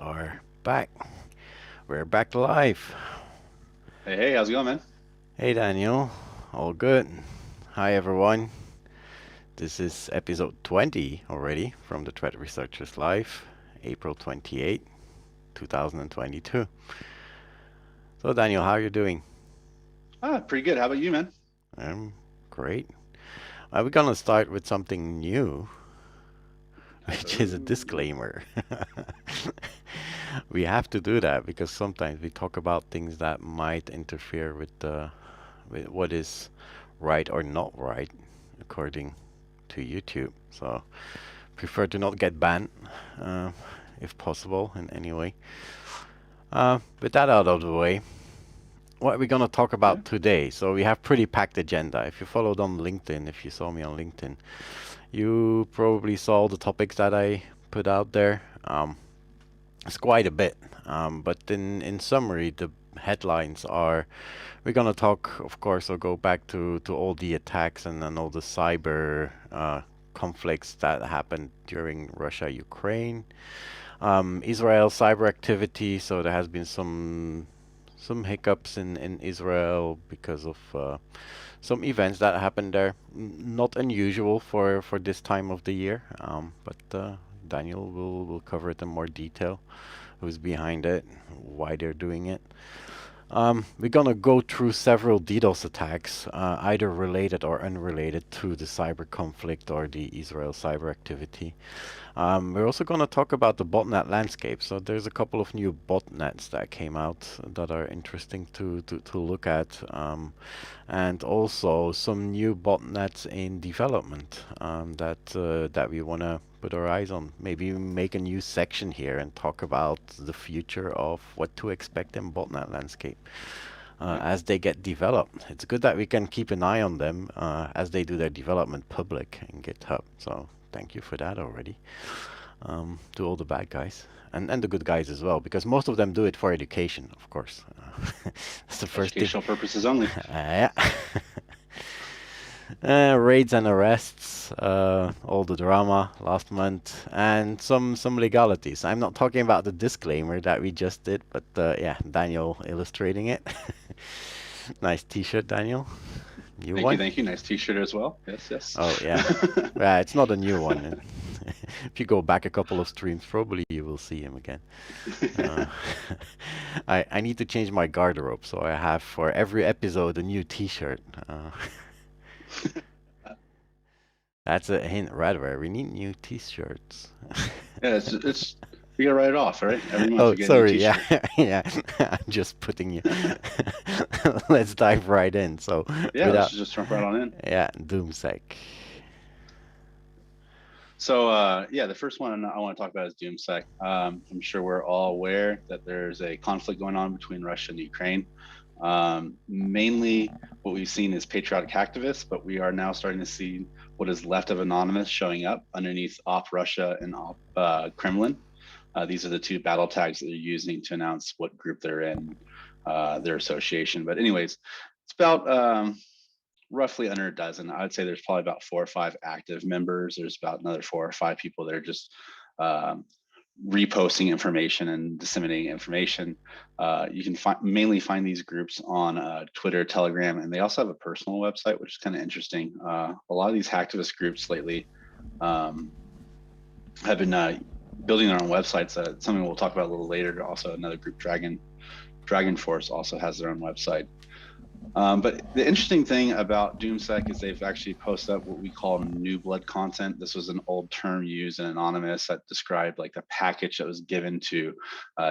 are back. We're back live. Hey, how's it going, man? Hey Daniel, all good. Hi everyone. This is episode 20 already from the Threat Researchers Live, April 28, 2022. So Daniel, how are you doing? Pretty good. How about you, man? I'm great. We're gonna start with something new, which is a Oh, disclaimer. We have to do that because sometimes we talk about things that might interfere with what is right or not right according to YouTube. So prefer to not get banned uh, if possible in any way. With that out of the way, what are we going to talk yeah. about today? So we have pretty packed agenda. If you followed on LinkedIn, if you saw me on LinkedIn, you probably saw the topics that I put out there. It's quite a bit, but in summary, the headlines are we're gonna talk, of course, or go back to all the attacks and all the cyber conflicts that happened during Russia-Ukraine, Israel cyber activity. So there has been some hiccups in Israel because of some events that happened there. Not unusual for this time of the year, but Daniel will cover it in more detail. Who's behind it, why they're doing it. We're gonna go through several DDoS attacks, either related or unrelated to the cyber conflict or the Israel cyber activity. We're also gonna talk about the botnet landscape. So there's a couple of new botnets that came out that are interesting to look at, and also some new botnets in development that we wanna put our eyes on. Maybe make a new section here and talk about the future of what to expect in botnet landscape Yeah. as they get developed. It's good that we can keep an eye on them as they do their development public in GitHub. So thank you for that already to all the bad guys and the good guys as well, because most of them do it for education, of course. That's the first thing. Educational purposes only. Yeah. Raids and arrests, all the drama last month, and some legalities. I'm not talking about the disclaimer that we just did, but yeah, Daniel illustrating it. Nice T-shirt, Daniel. New Thank you, one? thank you. Nice T-shirt as well. Yes, yes. Oh yeah, yeah. It's not a new one. If you go back a couple of streams, probably you will see him again. Uh, I need to change my garderobe, so I have for every episode a new T-shirt. That's a hint, Radware. We need new T-shirts. Yeah, it's you gotta write it off, all right? Every month Oh, you get a new sorry. Yeah, T-shirt. yeah. I'm just putting you. Let's dive right in. So, Yeah, let's without, just jump right on in. yeah, DoomSec. So yeah, the first one I want to talk about is DoomSec. I'm sure we're all aware that there's a conflict going on between Russia and Ukraine. Mainly what we've seen is patriotic hacktivists, but we are now starting to see what is left of anonymous showing up underneath Op Russia and Op Kremlin. These are the two battle tags that they're using to announce what group they're in, their association. But anyways, it's about roughly under a dozen. I'd say there's probably about 4 or 5 active members. There's about another 4 or 5 people that are just reposting information and disseminating information. You can mainly find these groups on Twitter, Telegram, and they also have a personal website, which is kind of interesting. A lot of these hacktivist groups lately have been building their own websites. Something we'll talk about a little later. Also, another group, DragonForce, also has their own website. But the interesting thing about DoomSec is they've actually posted up what we call new blood content. This was an old term used in Anonymous that described like the package that was given to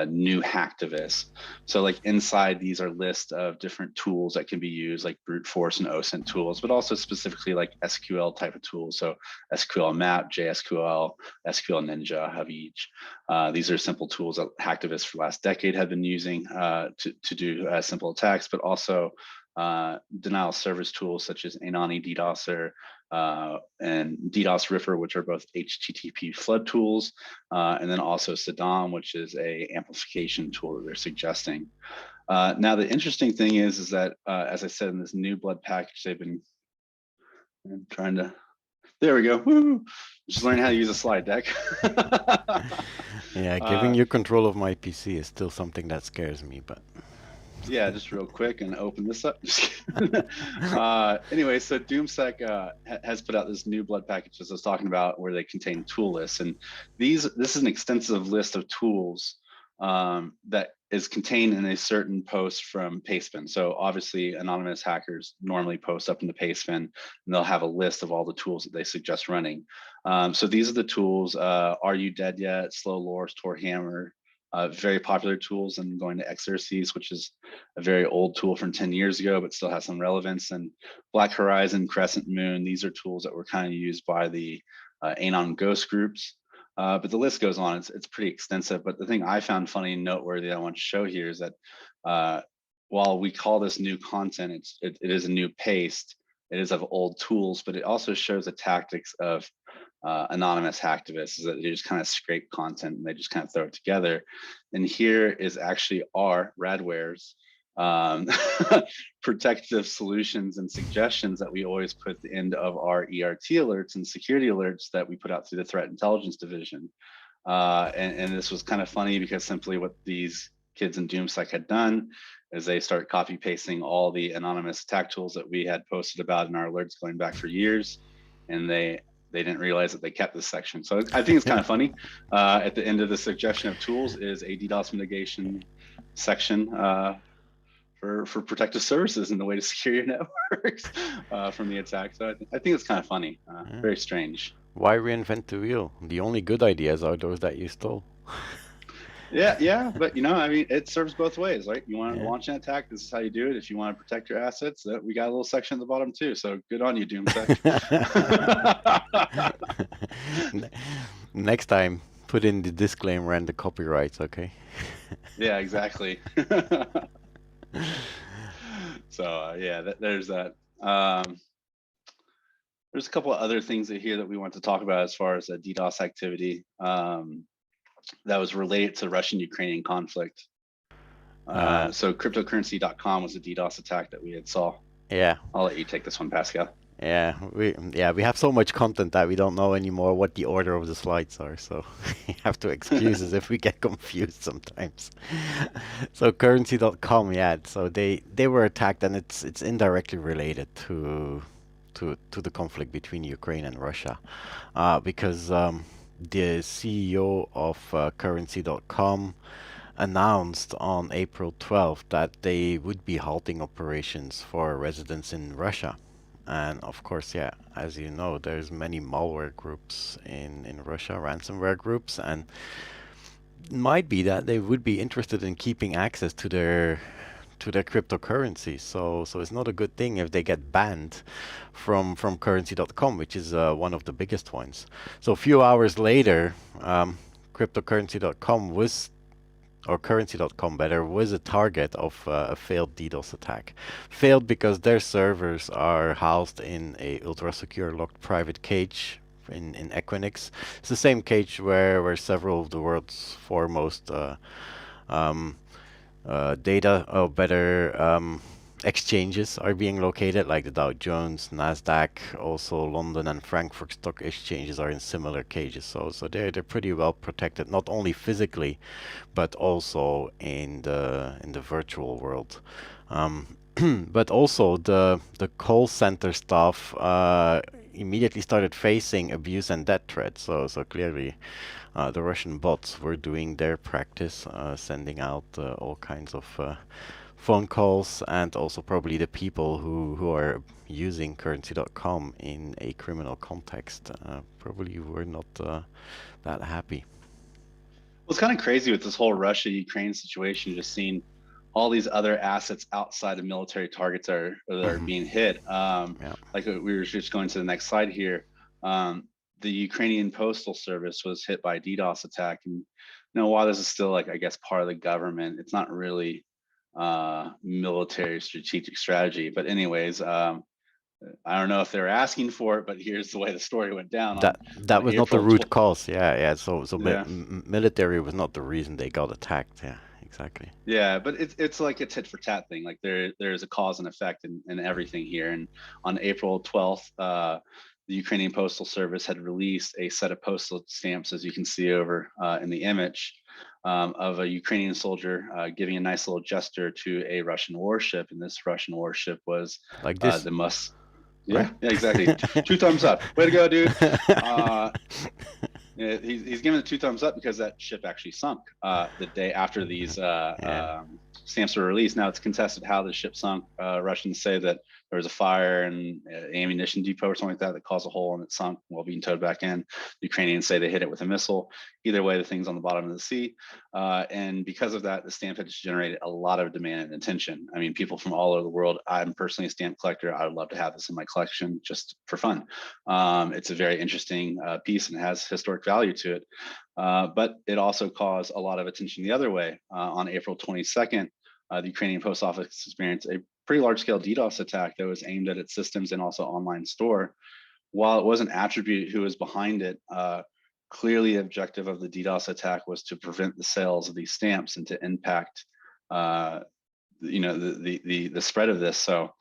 new hacktivists. So like inside these are lists of different tools that can be used, like brute force and OSINT tools, but also specifically like SQL type of tools. So SQL map, JSQL, SQL Ninja have each. These are simple tools that hacktivists for the last decade have been using to do simple attacks, but also denial service tools such as Anani DDoSer and DDoS Riffer, which are both HTTP flood tools, and then also Saddam, which is a amplification tool that they're suggesting. Now, the interesting thing is that, as I said, in this new blood package, they've been trying to There we go. Woo! Just learn how to use a slide deck. Yeah, giving you control of my PC is still something that scares me, but yeah, just real quick and open this up. Anyway, so DoomSec has put out this new blood package, as I was talking about, where they contain tool lists, and this is an extensive list of tools that is contained in a certain post from Pastebin. So obviously, anonymous hackers normally post up in the Pastebin, and they'll have a list of all the tools that they suggest running. So these are the tools: Are You Dead Yet? Slow Lores, Tor Hammer. Very popular tools, and going to Xerxes, which is a very old tool from 10 years ago, but still has some relevance. And Black Horizon, Crescent Moon, these are tools that were kind of used by the Anon Ghost groups. But the list goes on. It's pretty extensive. But the thing I found funny and noteworthy that I want to show here is that while we call this new content, it is a new paste. It is of old tools, but it also shows the tactics of anonymous hacktivists, is that they just kind of scrape content and they just kind of throw it together. And here is actually our Radware's protective solutions and suggestions that we always put at the end of our ERT alerts and security alerts that we put out through the threat intelligence division. And this was kind of funny because simply what these kids in DoomSec had done is they start copy pasting all the anonymous attack tools that we had posted about in our alerts going back for years, and they didn't realize that they kept this section. So I think it's kind of funny. At the end of the suggestion of tools is a DDoS mitigation section for protective services and the way to secure your networks from the attack. So I think it's kind of funny, very strange. Why reinvent the wheel? The only good ideas are those that you stole. Yeah, but I mean, it serves both ways, right? You want to launch an attack, this is how you do it. If you want to protect your assets, we got a little section at the bottom too. So good on you, DoomSec. Next time, put in the disclaimer and the copyrights, okay? Yeah, exactly. So yeah, there's that. There's a couple of other things here that we want to talk about as far as DDoS activity. That was related to Russian-Ukrainian conflict. So cryptocurrency.com was a DDoS attack that we had saw. Yeah. I'll let you take this one, Pascal. Yeah, we have so much content that we don't know anymore what the order of the slides are, so you have to excuse us if we get confused sometimes. So currency.com, yeah, so they were attacked, and it's indirectly related to the conflict between Ukraine and Russia, because the CEO of currency.com announced on April 12th that they would be halting operations for residents in Russia. And of course, yeah, as you know, there's many malware groups in Russia, ransomware groups, and it might be that they would be interested in keeping access to their cryptocurrency. So it's not a good thing if they get banned from currency.com, which is one of the biggest ones. So a few hours later, cryptocurrency.com or currency.com better, was a target of a failed DDoS attack. Failed because their servers are housed in a ultra-secure locked private cage in Equinix. It's the same cage where several of the world's foremost exchanges are being located, like the Dow Jones, Nasdaq, also London and Frankfurt stock exchanges are in similar cages. So they're pretty well protected, not only physically, but also in the virtual world. But also the call center staff immediately started facing abuse and death threats. So clearly, the Russian bots were doing their practice, sending out all kinds of phone calls, and also probably the people who are using currency.com in a criminal context probably were not that happy. Well, it's kind of crazy with this whole Russia-Ukraine situation, just seeing all these other assets outside of military targets that are being hit. Like we were just going to the next slide here. The Ukrainian Postal Service was hit by a DDoS attack, and while this is still, like, I guess, part of the government, it's not really military strategic strategy. But anyways, I don't know if they were asking for it, but here's the way the story went down. That was not the root cause. Yeah. So military was not the reason they got attacked. Yeah, exactly. Yeah, but it's like a tit for tat thing. Like there's a cause and effect in everything here. And on April 12th, the the Ukrainian Postal Service had released a set of postal stamps, as you can see over in the image, of a Ukrainian soldier giving a nice little gesture to a Russian warship. And this Russian warship was Like this, the Mus. right? Yeah, exactly. Two thumbs up. Way to go, dude. He's giving it 2 thumbs up because that ship actually sunk the day after these stamps were released. Now it's contested how the ship sunk. Russians say that there was a fire and ammunition depot or something like that caused a hole and it sunk while being towed back in. The Ukrainians say they hit it with a missile. Either way, the thing's on the bottom of the sea. And because of that, the stamp had just generated a lot of demand and attention. I mean, people from all over the world. I'm personally a stamp collector. I would love to have this in my collection just for fun. It's a very interesting piece and has historic value to it. But it also caused a lot of attention the other way. On April 22nd, the Ukrainian Post Office experienced a pretty large-scale DDoS attack that was aimed at its systems and also online store. While it wasn't attribute who was behind it, clearly the objective of the DDoS attack was to prevent the sales of these stamps and to impact, the spread of this. So,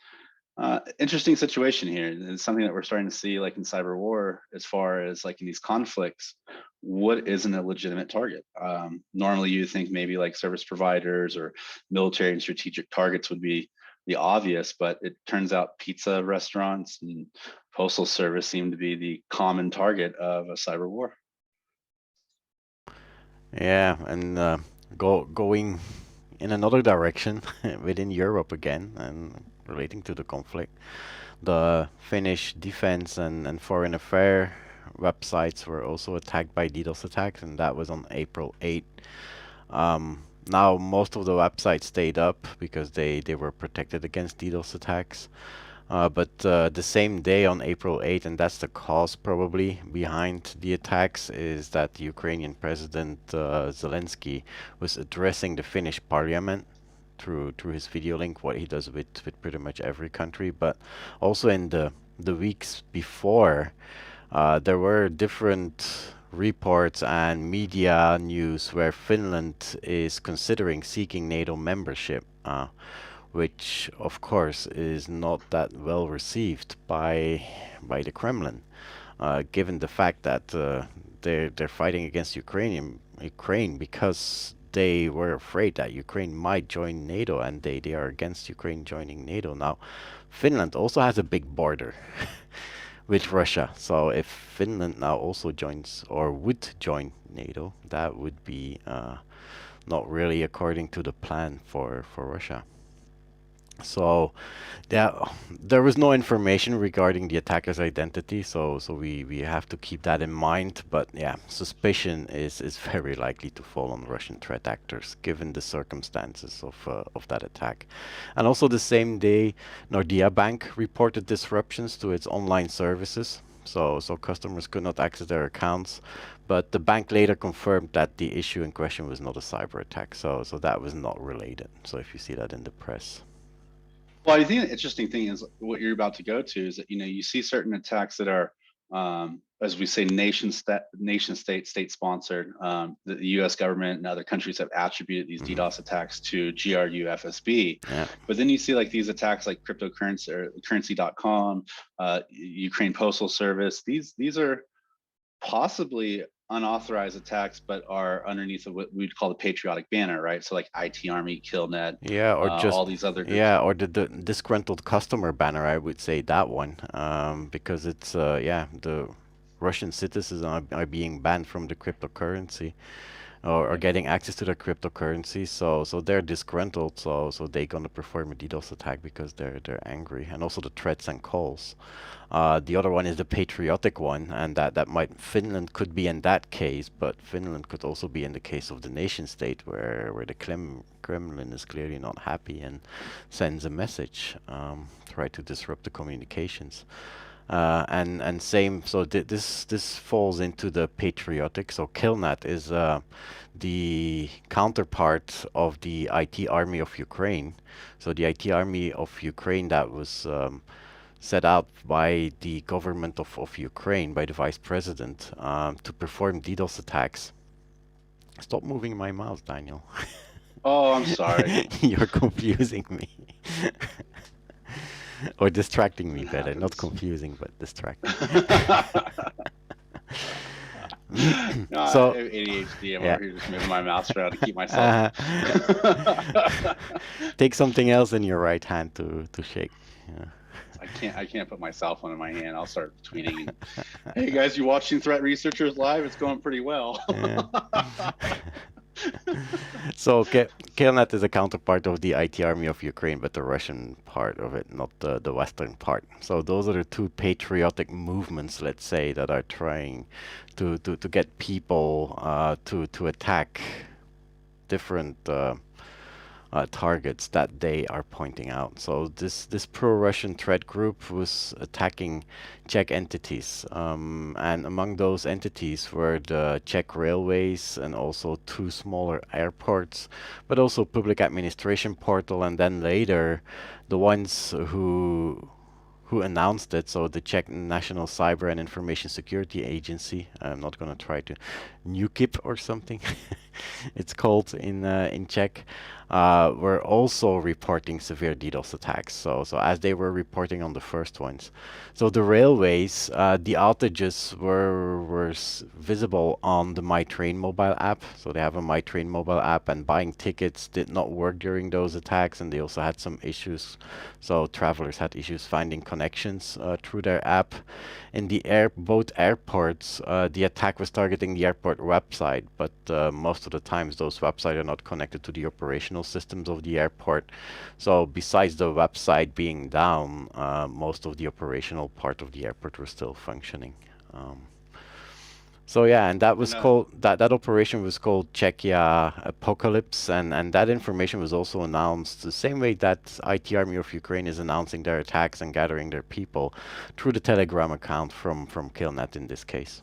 interesting situation here. It's something that we're starting to see, like in cyber war, as far as like in these conflicts. What isn't a legitimate target? Normally, you think maybe like service providers or military and strategic targets would be the obvious, but it turns out pizza restaurants and postal service seem to be the common target of a cyber war. Yeah, and going in another direction within Europe again, and relating to the conflict, the Finnish Defense and Foreign Affairs websites were also attacked by DDoS attacks, and that was on April 8th. Now most of the websites stayed up because they were protected against DDoS attacks. But the same day on April 8th, and that's the cause probably behind the attacks, is that the Ukrainian President Zelensky was addressing the Finnish parliament through his video link, what he does with pretty much every country. But also in the weeks before, there were different reports and media news where Finland is considering seeking NATO membership, which of course is not that well received by the Kremlin, given the fact that they're fighting against Ukraine because they were afraid that Ukraine might join NATO, and they are against Ukraine joining NATO. Now, Finland also has a big border with Russia, so if Finland now also joins or would join NATO, that would be not really according to the plan for Russia. So there was no information regarding the attacker's identity, so we have to keep that in mind. But yeah, suspicion is very likely to fall on Russian threat actors given the circumstances of that attack. And also the same day, Nordea Bank reported disruptions to its online services, so customers could not access their accounts. But the bank later confirmed that the issue in question was not a cyber attack, so that was not related. So if you see that in the press. Well, I think the interesting thing is what you're about to go to is that, you see certain attacks that are, as we say, nation state sponsored. The U.S. government and other countries have attributed these DDoS attacks to GRU FSB. Yeah. But then you see like these attacks like cryptocurrency or currency.com, Ukraine Postal Service. These are possibly unauthorized attacks, but are underneath of what we'd call the patriotic banner, right? So like IT Army, Killnet, yeah, or just all these other groups. Yeah, or the disgruntled customer banner, I would say that one, because it's the Russian citizens are being banned from the cryptocurrency, or getting access to the cryptocurrency, so they're disgruntled, so they're gonna perform a DDoS attack because they're angry, and also the threats and calls. The other one is the patriotic one, and Finland could be in that case, but Finland could also be in the case of the nation state where the Kremlin is clearly not happy and sends a message, try to disrupt the communications. And same, so this falls into the patriotic. So Killnet is the counterpart of the IT Army of Ukraine. So the IT Army of Ukraine that was set out by the government of Ukraine, by the vice president, to perform DDoS attacks. Stop moving my mouse, Daniel. Oh, I'm sorry. You're confusing me. Or distracting me It better, not happens. confusing, but distracting. No, I So, have ADHD. I'm yeah. over here just moving my mouse around to keep myself. Take something else in your right hand to shake. Yeah. I can't put my cell phone in my hand. I'll start tweeting. Hey guys, you watching Threat Researchers Live? It's going pretty well. Yeah. So Killnet is a counterpart of the IT army of Ukraine, but the Russian part of it, not the Western part. So those are the two patriotic movements, let's say, that are trying to get people to attack different targets that they are pointing out. So this pro-Russian threat group was attacking Czech entities, and among those entities were the Czech railways and also two smaller airports, but also public administration portal, and then later the ones who announced it, so the Czech National Cyber and Information Security Agency. I'm not going to try to NUKIP or something. It's called in Czech. Were also reporting severe DDoS attacks. So as they were reporting on the first ones. So the railways, the outages were visible on the MyTrain mobile app. So they have a MyTrain mobile app, and buying tickets did not work during those attacks, and they also had some issues. So travelers had issues finding connections through their app. In the both airports, the attack was targeting the airport website, but most of the times those websites are not connected to the operational systems of the airport. So besides the website being down, most of the operational part of the airport was still functioning. So yeah, and that was called that operation was called Czechia Apocalypse, and that information was also announced the same way that IT Army of Ukraine is announcing their attacks and gathering their people through the Telegram account from Killnet in this case.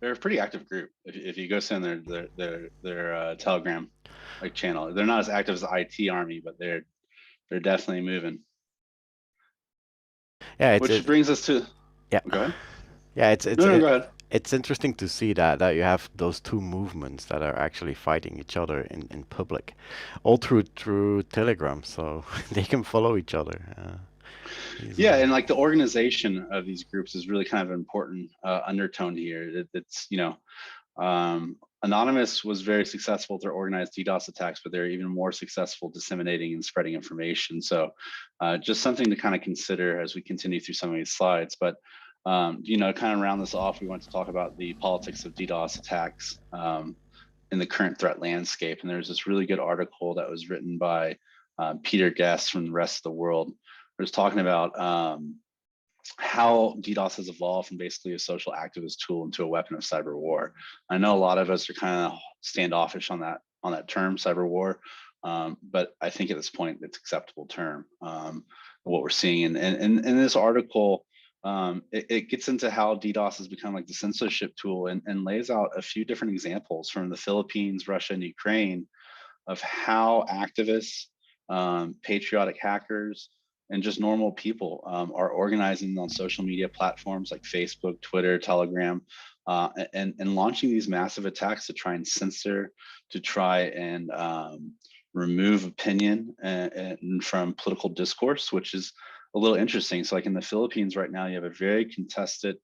They're a pretty active group. If you go send their Telegram like channel, they're not as active as the IT Army, but they're definitely moving. Yeah, which brings us to Go ahead. Yeah, go ahead. It's interesting to see that you have those two movements that are actually fighting each other in public, all through Telegram, so they can follow each other. Yeah, and like the organization of these groups is really kind of an important undertone here. It's Anonymous was very successful through organized DDoS attacks, but they're even more successful disseminating and spreading information. So just something to kind of consider as we continue through some of these slides. But kind of round this off, we want to talk about the politics of DDoS attacks in the current threat landscape. And there's this really good article that was written by Peter Guest from the Rest of the World. It was talking about how DDoS has evolved from basically a social activist tool into a weapon of cyber war. I know a lot of us are kind of standoffish on that term, cyber war, but I think at this point it's an acceptable term. What we're seeing, and in this article, it gets into how DDoS has become like the censorship tool, and lays out a few different examples from the Philippines, Russia, and Ukraine of how activists, patriotic hackers, and just normal people are organizing on social media platforms like Facebook, Twitter, Telegram, and launching these massive attacks to try and censor, to try and remove opinion and from political discourse, which is a little interesting. So like in the Philippines right now, you have a very contested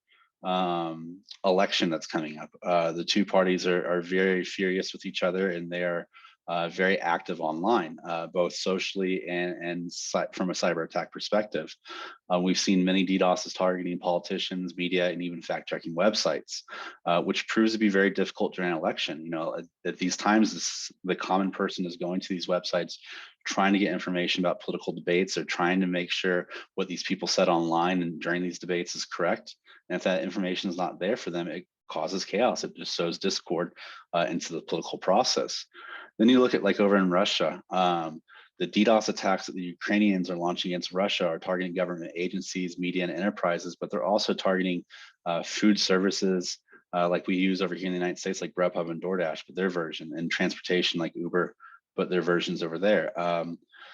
election that's coming up. The two parties are very furious with each other, and they are very active online, both socially and from a cyber attack perspective. We've seen many DDoSs targeting politicians, media, and even fact-checking websites, which proves to be very difficult during an election. At these times, the common person is going to these websites trying to get information about political debates, or trying to make sure what these people said online and during these debates is correct. And if that information is not there for them, it causes chaos. It just sows discord into the political process. Then you look at like over in Russia, the DDoS attacks that the Ukrainians are launching against Russia are targeting government agencies, media, and enterprises, but they're also targeting food services like we use over here in the United States, like Grubhub and DoorDash, but their version, and transportation like Uber, but their versions over there.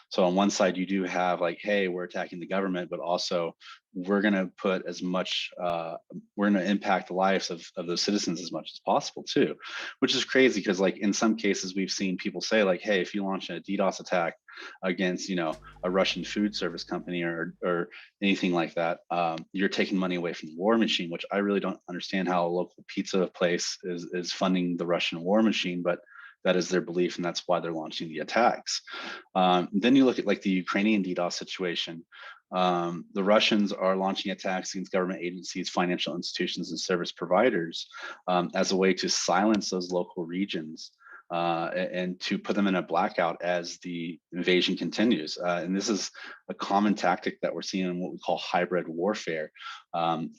So on one side, you do have like, hey, we're attacking the government, but also we're going to put as much, we're going to impact the lives of those citizens as much as possible too, which is crazy because like in some cases we've seen people say like, hey, if you launch a DDoS attack against, you know, a Russian food service company or anything like that, you're taking money away from the war machine, which I really don't understand how a local pizza place is funding the Russian war machine, but that is their belief, and that's why they're launching the attacks. Then you look at like the Ukrainian DDoS situation. The Russians are launching attacks against government agencies, financial institutions, and service providers as a way to silence those local regions and to put them in a blackout as the invasion continues. And this is a common tactic that we're seeing in what we call hybrid warfare,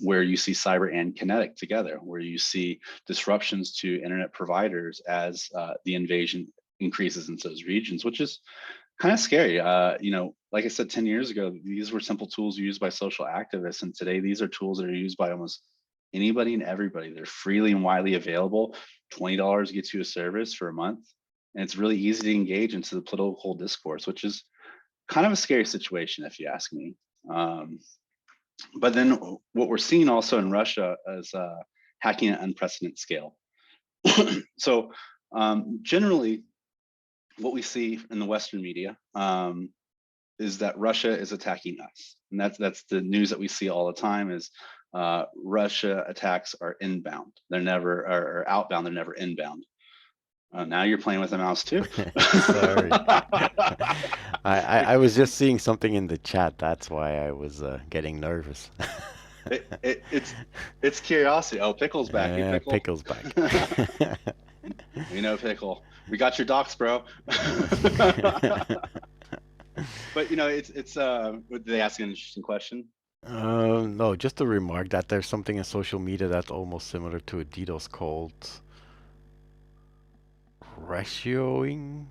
where you see cyber and kinetic together, where you see disruptions to internet providers as the invasion increases into those regions, which is kind of scary. You know, like I said, 10 years ago, these were simple tools used by social activists. And today these are tools that are used by almost anybody and everybody. They're freely and widely available. $20 gets you a service for a month. And it's really easy to engage into the political discourse, which is kind of a scary situation, if you ask me. But then what we're seeing also in Russia is hacking at unprecedented scale. So generally, what we see in the Western media is that Russia is attacking us. And that's the news that we see all the time is Russia attacks are inbound. They're never are outbound, they're never inbound. Now you're playing with the mouse too. Sorry. I was just seeing something in the chat. That's why I was getting nervous. It's curiosity. Oh, Pickle's back. Yeah, Pickle? Pickle's back. You know, Pickle. We got your docs, bro. But you know, it's did they ask an interesting question? No, just a remark that there's something in social media that's almost similar to a DDoS called ratioing.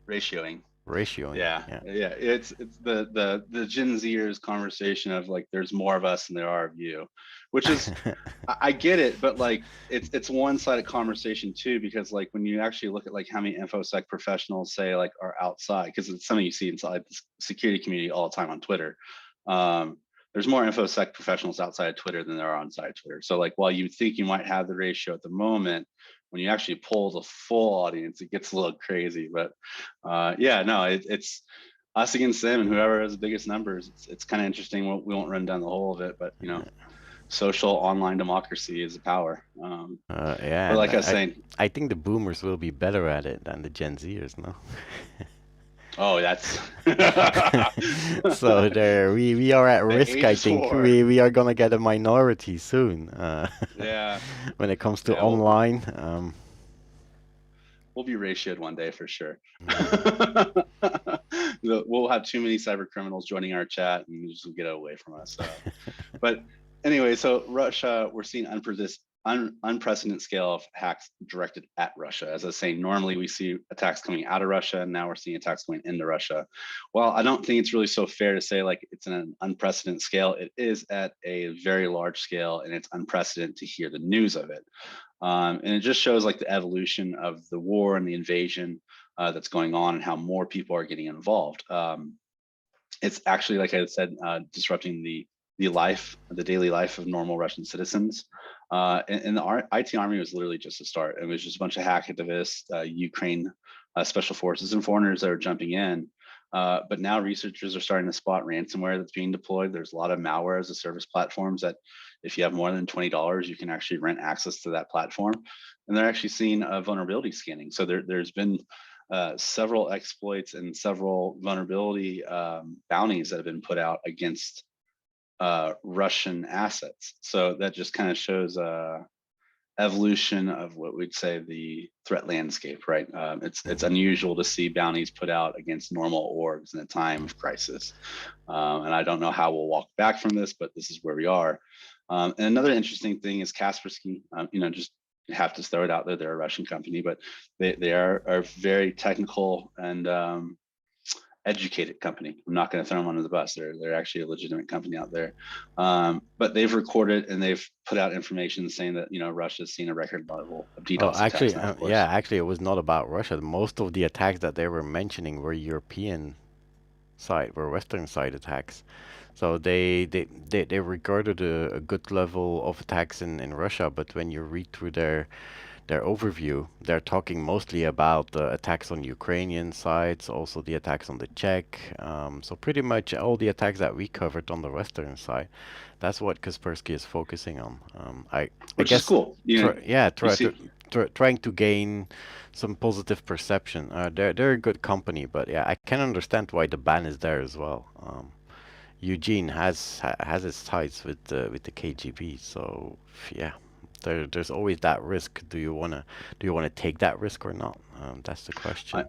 Ratioing. Yeah. It's the Gen Zers conversation of like, there's more of us than there are of you, which is, I get it, but like it's one-sided conversation too, because like when you actually look at like how many InfoSec professionals say like are outside, because it's something you see inside the security community all the time on Twitter. There's more InfoSec professionals outside of Twitter than there are inside Twitter. So like while you think you might have the ratio at the moment, when you actually pull the full audience, it gets a little crazy. But yeah, no, it's us against them, and whoever has the biggest numbers. It's kind of interesting. We won't run down the whole of it, but you know, social online democracy is a power. Yeah, but like I was saying, I think the boomers will be better at it than the Gen Zers, no? Oh, that's so there we are at risk. I think we are gonna get a minority soon. Yeah. When it comes to online, we'll be ratioed one day for sure. We'll have too many cyber criminals joining our chat and just get away from us. But anyway, so Russia, we're seeing unprecedented scale of hacks directed at Russia. As I was saying, normally we see attacks coming out of Russia, and now we're seeing attacks going into Russia. Well, I don't think it's really so fair to say like it's an unprecedented scale. It is at a very large scale, and it's unprecedented to hear the news of it. And it just shows like the evolution of the war and the invasion that's going on, and how more people are getting involved. It's actually, like I said, disrupting the daily life of normal Russian citizens. And the IT army was literally just a start. It was just a bunch of hacktivists, Ukraine special forces, and foreigners that are jumping in. But now researchers are starting to spot ransomware that's being deployed. There's a lot of malware as a service platforms that if you have more than $20, you can actually rent access to that platform. And they're actually seeing vulnerability scanning. So there's been several exploits and several vulnerability bounties that have been put out against Russian assets. So that just kind of shows evolution of what we'd say the threat landscape, right? It's unusual to see bounties put out against normal orgs in a time of crisis. And I don't know how we'll walk back from this, but this is where we are. And another interesting thing is Kaspersky, you know, just have to throw it out there. They're a Russian company, but they are very technical and educated company. I'm not going to throw them under the bus. They're actually a legitimate company out there. But they've recorded and they've put out information saying that, you know, Russia's seen a record level of DDoS actually, attacks. yeah, actually, it was not about Russia. Most of the attacks that they were mentioning were European side, were Western side attacks. So they recorded a good level of attacks in Russia, but when you read through their overview, they're talking mostly about the attacks on Ukrainian sites, also the attacks on the Czech. So pretty much all the attacks that we covered on the Western side. That's what Kaspersky is focusing on. I Which is guess, cool. trying to gain some positive perception. They're a good company, but yeah, I can understand why the ban is there as well. Eugene has its ties with the KGB, so yeah, there's always that risk. Do you wanna take that risk or not? That's the question.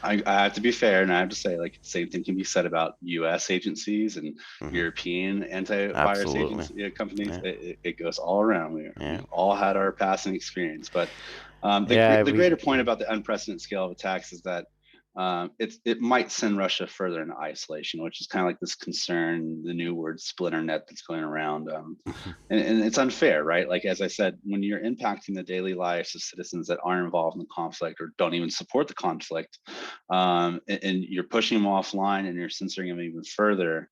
I have to be fair, and I have to say, like, the same thing can be said about U.S. agencies and European antivirus agency companies. Yeah. It goes all around. We've all had our passing experience, but the greater point about the unprecedented scale of attacks is that it might send Russia further into isolation, which is kind of like this concern, the new word splinternet that's going around. And it's unfair, right? Like, as I said, when you're impacting the daily lives of citizens that aren't involved in the conflict or don't even support the conflict, and you're pushing them offline and you're censoring them even further,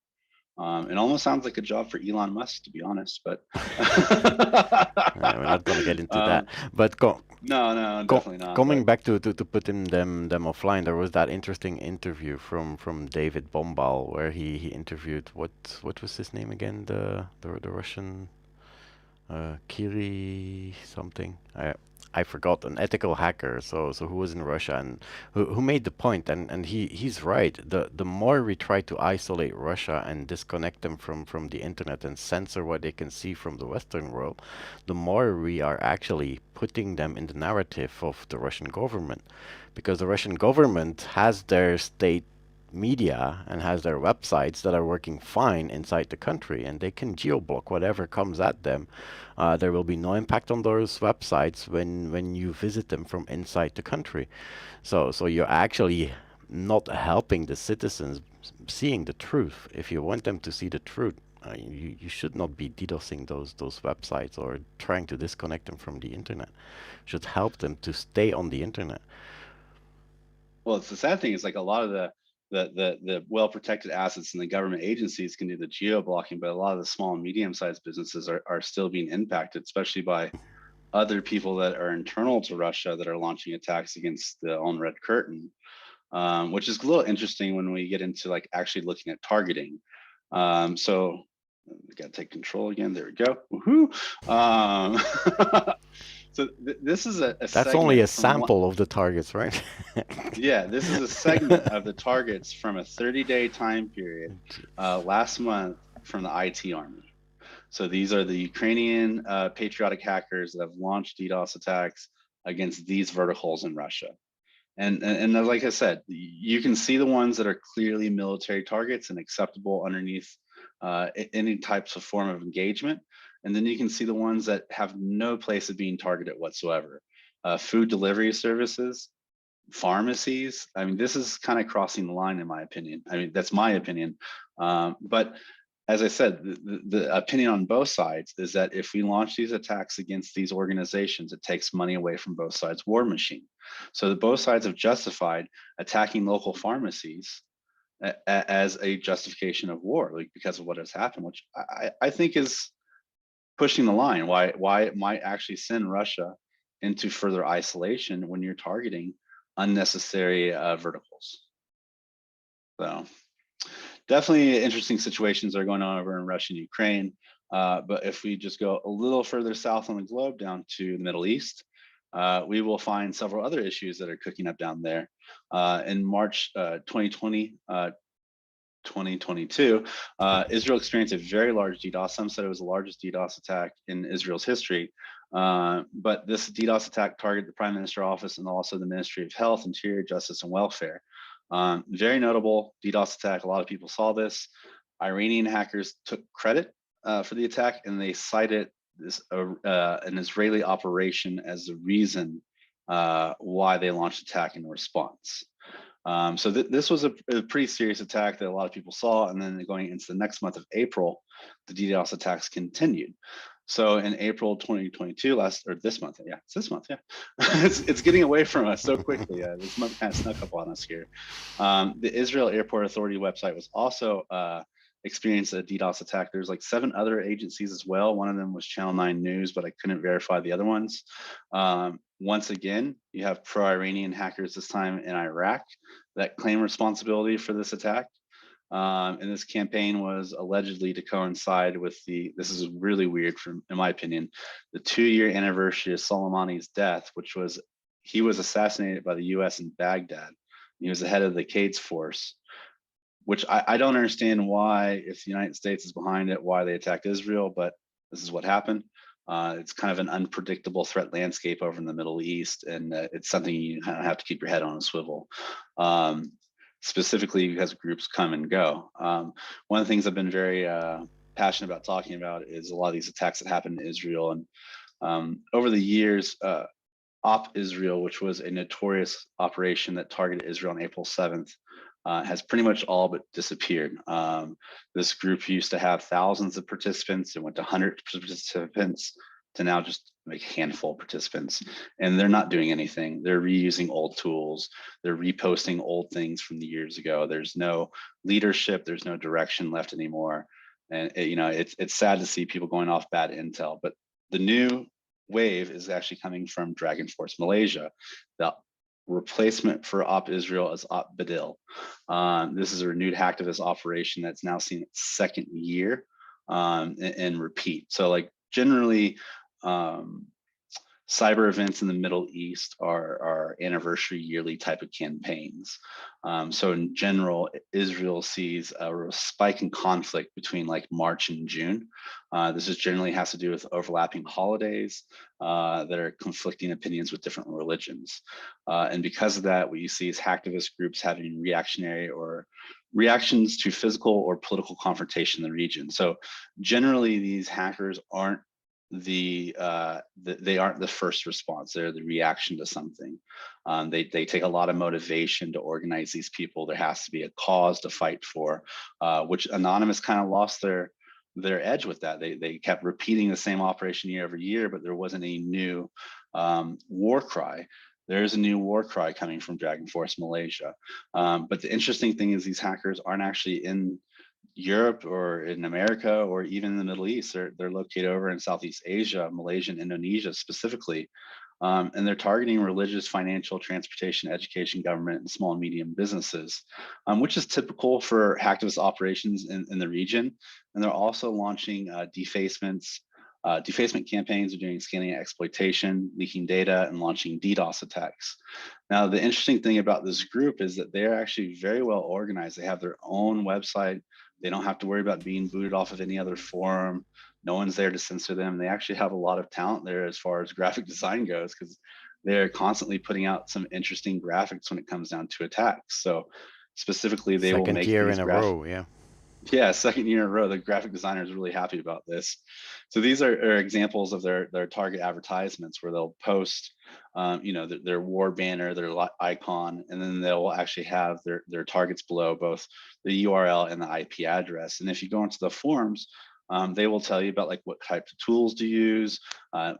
it almost sounds like a job for Elon Musk, to be honest, but we're not going to get into that. But no, definitely not. Coming back to putting them offline, there was that interesting interview from David Bombal where he interviewed what was his name again? The Russian Kiri something. I forgot, an ethical hacker, so who was in Russia and who made the point, and he's right. The more we try to isolate Russia and disconnect them from the internet and censor what they can see from the Western world, the more we are actually putting them in the narrative of the Russian government, because the Russian government has their state media and has their websites that are working fine inside the country, and they can geo-block whatever comes at them. There will be no impact on those websites when you visit them from inside the country. So you're actually not helping the citizens seeing the truth. If you want them to see the truth, you should not be DDoSing those websites or trying to disconnect them from the internet. You should help them to stay on the internet. Well, it's the sad thing is, like, a lot of the well-protected assets in the government agencies can do the geo-blocking, but a lot of the small and medium-sized businesses are still being impacted, especially by other people that are internal to Russia that are launching attacks against the own Red Curtain, which is a little interesting when we get into, like, actually looking at targeting. So we got to take control again. There we go. Woohoo! So this is that's only a sample of the targets, right? Yeah, this is a segment of the targets from a 30-day time period last month from the IT Army. So these are the Ukrainian patriotic hackers that have launched DDoS attacks against these verticals in Russia. And like I said, you can see the ones that are clearly military targets and acceptable underneath any types of form of engagement. And then you can see the ones that have no place of being targeted whatsoever. Food delivery services, pharmacies. I mean, this is kind of crossing the line, in my opinion. I mean, that's my opinion. But as I said, the opinion on both sides is that if we launch these attacks against these organizations, it takes money away from both sides' war machine. So both sides have justified attacking local pharmacies as a justification of war, like, because of what has happened, which I think is pushing the line, why it might actually send Russia into further isolation when you're targeting unnecessary verticals. So definitely interesting situations are going on over in Russia and Ukraine. But if we just go a little further south on the globe down to the Middle East, we will find several other issues that are cooking up down there. In March 2022, Israel experienced a very large DDoS. Some said it was the largest DDoS attack in Israel's history. But this DDoS attack targeted the Prime Minister's office and also the Ministry of Health, Interior, Justice, and Welfare. Very notable DDoS attack. A lot of people saw this. Iranian hackers took credit for the attack, and they cited this an Israeli operation as the reason why they launched attack in response. So this was a pretty serious attack that a lot of people saw, and then going into the next month of April, the DDoS attacks continued. So in April 2022, it's this month, yeah. It's getting away from us so quickly. This month kind of snuck up on us here. The Israel Airport Authority website was also experienced a DDoS attack. There's like 7 other agencies as well. One of them was Channel 9 News, but I couldn't verify the other ones. Once again, you have pro-Iranian hackers, this time in Iraq, that claim responsibility for this attack. And this campaign was allegedly to coincide with this is really weird in my opinion, the 2-year anniversary of Soleimani's death, he was assassinated by the US in Baghdad. He was the head of the Quds Force, which I don't understand why, if the United States is behind it, why they attacked Israel, but this is what happened. It's kind of an unpredictable threat landscape over in the Middle East, and it's something you kind of have to keep your head on a swivel. Specifically because groups come and go. One of the things I've been very passionate about talking about is a lot of these attacks that happen in Israel. And over the years, OpIsrael, which was a notorious operation that targeted Israel on April 7th, has pretty much all but disappeared. This group used to have thousands of participants. It went to hundreds of participants to now just like a handful of participants, and they're not doing anything. They're reusing old tools. They're reposting old things from the years ago. There's no leadership. There's no direction left anymore. And it's sad to see people going off bad intel, but the new wave is actually coming from DragonForce Malaysia. The replacement for OpIsrael is OpsBedil. This is a renewed hacktivist operation that's now seen its 2nd year and repeat. So like generally, cyber events in the Middle East are anniversary yearly type of campaigns. So in general, Israel sees a spike in conflict between like March and June. This generally has to do with overlapping holidays that are conflicting opinions with different religions. And because of that, what you see is hacktivist groups having reactionary or reactions to physical or political confrontation in the region. So generally, these hackers aren't they aren't the first response. They're the reaction to something. They take a lot of motivation to organize these people. There has to be a cause to fight for, which Anonymous kind of lost their edge with that. They kept repeating the same operation year over year, but there wasn't a new war cry. There is a new war cry coming from DragonForce Malaysia. But the interesting thing is these hackers aren't actually in Europe or in America or even in the Middle East. They're located over in Southeast Asia, Malaysia, and Indonesia specifically. And they're targeting religious, financial, transportation, education, government, and small and medium businesses, which is typical for hacktivist operations in the region. And they're also launching defacement campaigns. They're doing scanning and exploitation, leaking data, and launching DDoS attacks. Now, the interesting thing about this group is that they're actually very well organized. They have their own website. They don't have to worry about being booted off of any other forum. No one's there to censor them. They actually have a lot of talent there as far as graphic design goes, because they're constantly putting out some interesting graphics when it comes down to attacks. So specifically, they will make second year in a row, yeah. Yeah, 2nd year in a row. The graphic designer is really happy about this. So these are examples of their target advertisements where they'll post, their war banner, their icon, and then they'll actually have their targets below both the URL and the IP address. And if you go into the forums, they will tell you about like what types of tools to use,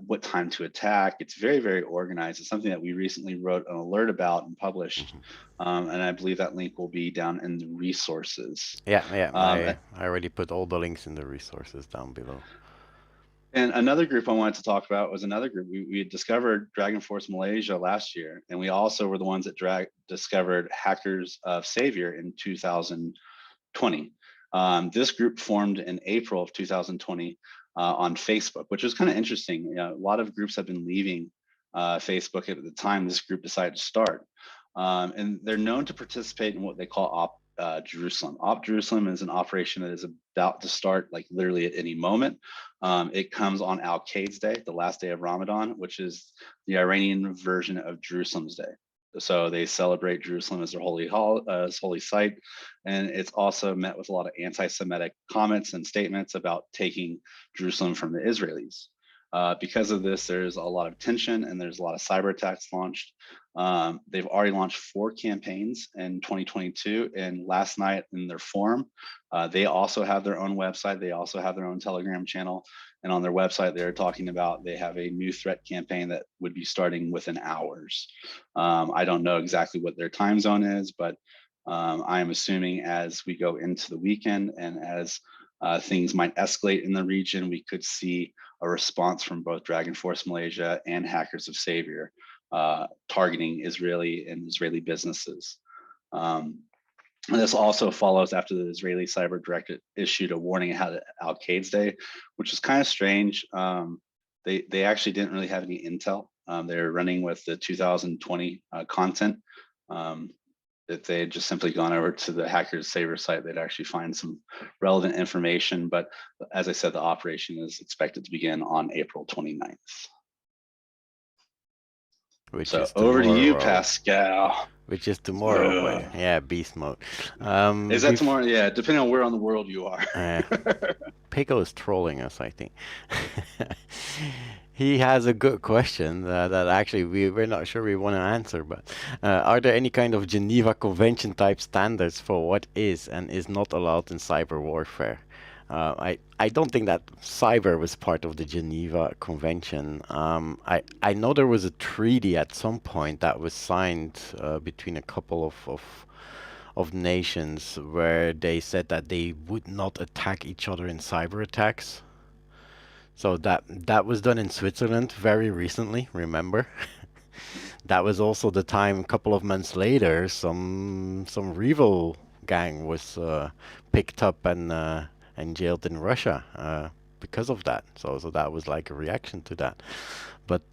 what time to attack. It's very, very organized. It's something that we recently wrote an alert about and published. And I believe that link will be down in the resources. Yeah. I already put all the links in the resources down below. And another group I wanted to talk about was another group. We discovered DragonForce Malaysia last year, and we also were the ones that discovered Hackers of Savior in 2020. This group formed in April of 2020 on Facebook, which was kind of interesting. A lot of groups have been leaving Facebook at the time this group decided to start. And they're known to participate in what they call Jerusalem. Jerusalem is an operation that is about to start like literally at any moment. It comes on Al-Qaed's Day, the last day of Ramadan, which is the Iranian version of Jerusalem's Day. So they celebrate Jerusalem as their holy site, and it's also met with a lot of anti-Semitic comments and statements about taking Jerusalem from the Israelis. Because of this, there's a lot of tension and there's a lot of cyber attacks launched. They've already launched 4 campaigns in 2022, and last night in their forum, they also have their own website. They also have their own Telegram channel, and on their website, they're talking about they have a new threat campaign that would be starting within hours. I don't know exactly what their time zone is, but I am assuming as we go into the weekend and as things might escalate in the region, we could see a response from both DragonForce Malaysia and Hackers of Savior targeting Israeli and Israeli businesses. And this also follows after the Israeli Cyber Directorate issued a warning ahead of Al-Qaed's Day, which is kind of strange. They actually didn't really have any intel. They're running with the 2020 content. If they had just simply gone over to the Hackers Savior site, they'd actually find some relevant information. But as I said, the operation is expected to begin on April 29th. Which so is over to you, tomorrow. Pascal. Which is tomorrow, but yeah, beast mode. Is that tomorrow? Yeah, depending on where on the world you are. Pickle is trolling us, I think. He has a good question that actually we're not sure we want to answer, but are there any kind of Geneva Convention type standards for what is and is not allowed in cyber warfare? I don't think that cyber was part of the Geneva Convention. I know there was a treaty at some point that was signed between a couple of nations where they said that they would not attack each other in cyber attacks. So that was done in Switzerland very recently, remember? That was also the time a couple of months later some Revo gang was picked up and jailed in Russia because of that. So that was like a reaction to that. But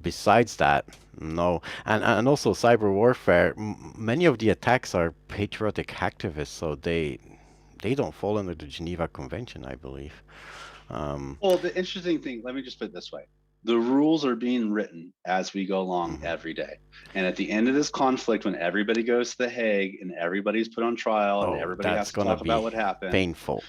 besides that, no. And also cyber warfare, many of the attacks are patriotic hacktivists, so they don't fall under the Geneva Convention, I believe. Well, the interesting thing, let me just put it this way. The rules are being written as we go along every day. And at the end of this conflict, when everybody goes to The Hague and everybody's put on trial and everybody has to talk about what happened, painful.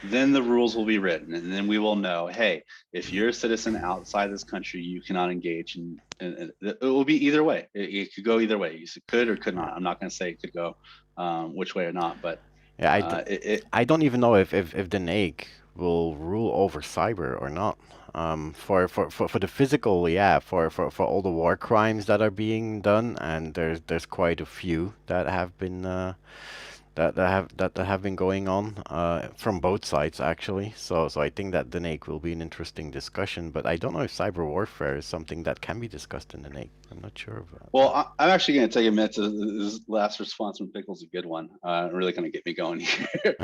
then the rules will be written. And then we will know, hey, if you're a citizen outside this country, you cannot engage. And it will be either way. It could go either way. It could or could not. I'm not going to say it could go which way or not. But yeah, I don't even know if The Hague will rule over cyber or not. For the physical, yeah, for all the war crimes that are being done, and there's quite a few that have been that have been going on from both sides actually. So I think that The Hague will be an interesting discussion, but I don't know if cyber warfare is something that can be discussed in The Hague. I'm not sure of that. Well, I'm actually going to take a minute to this last response from Pickle's a good one. Really going to get me going here.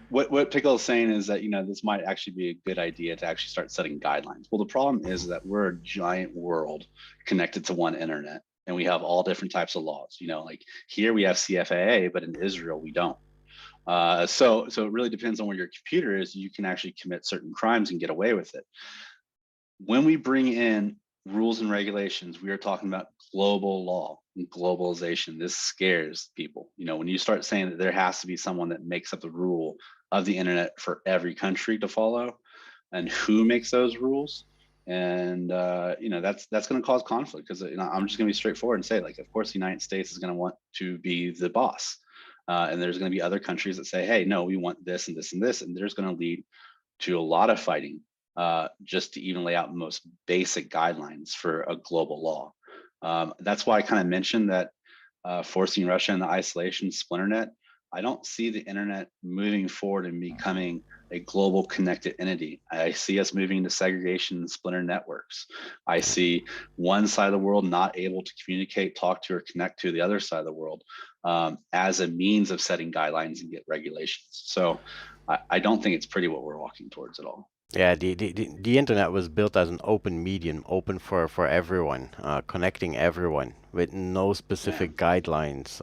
What Pickle is saying is that, this might actually be a good idea to actually start setting guidelines. Well, the problem is that we're a giant world connected to one internet, and we have all different types of laws. Like here we have CFAA, but in Israel we don't. So it really depends on where your computer is. You can actually commit certain crimes and get away with it. When we bring in rules and regulations, we are talking about global law and globalization. This scares people. When you start saying that there has to be someone that makes up the rule of the internet for every country to follow, and who makes those rules, and that's going to cause conflict, because I'm just going to be straightforward and say, like, of course the United States is going to want to be the boss, and there's going to be other countries that say, hey, no, we want this and this and this, and there's going to lead to a lot of fighting. Just to even lay out the most basic guidelines for a global law. That's why I kind of mentioned that forcing Russia into isolation, Splinternet. I don't see the internet moving forward and becoming a global connected entity. I see us moving to segregation and splinter networks. I see one side of the world not able to communicate, talk to, or connect to the other side of the world as a means of setting guidelines and get regulations. So I don't think it's pretty what we're walking towards at all. Yeah, the internet was built as an open medium, open for everyone, connecting everyone with no specific guidelines.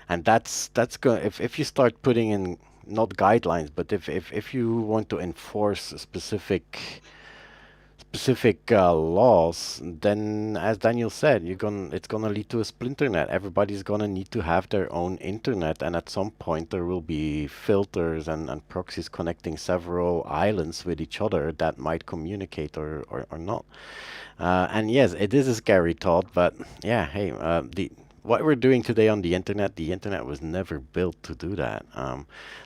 And that's going. If you start putting in not guidelines, but if you want to enforce specific laws, then as Daniel said, it's gonna lead to a splinternet. Everybody's gonna need to have their own internet, and at some point there will be filters and proxies connecting several islands with each other that might communicate or not. And yes, it is a scary thought, but yeah, hey, what we're doing today on the internet was never built to do that.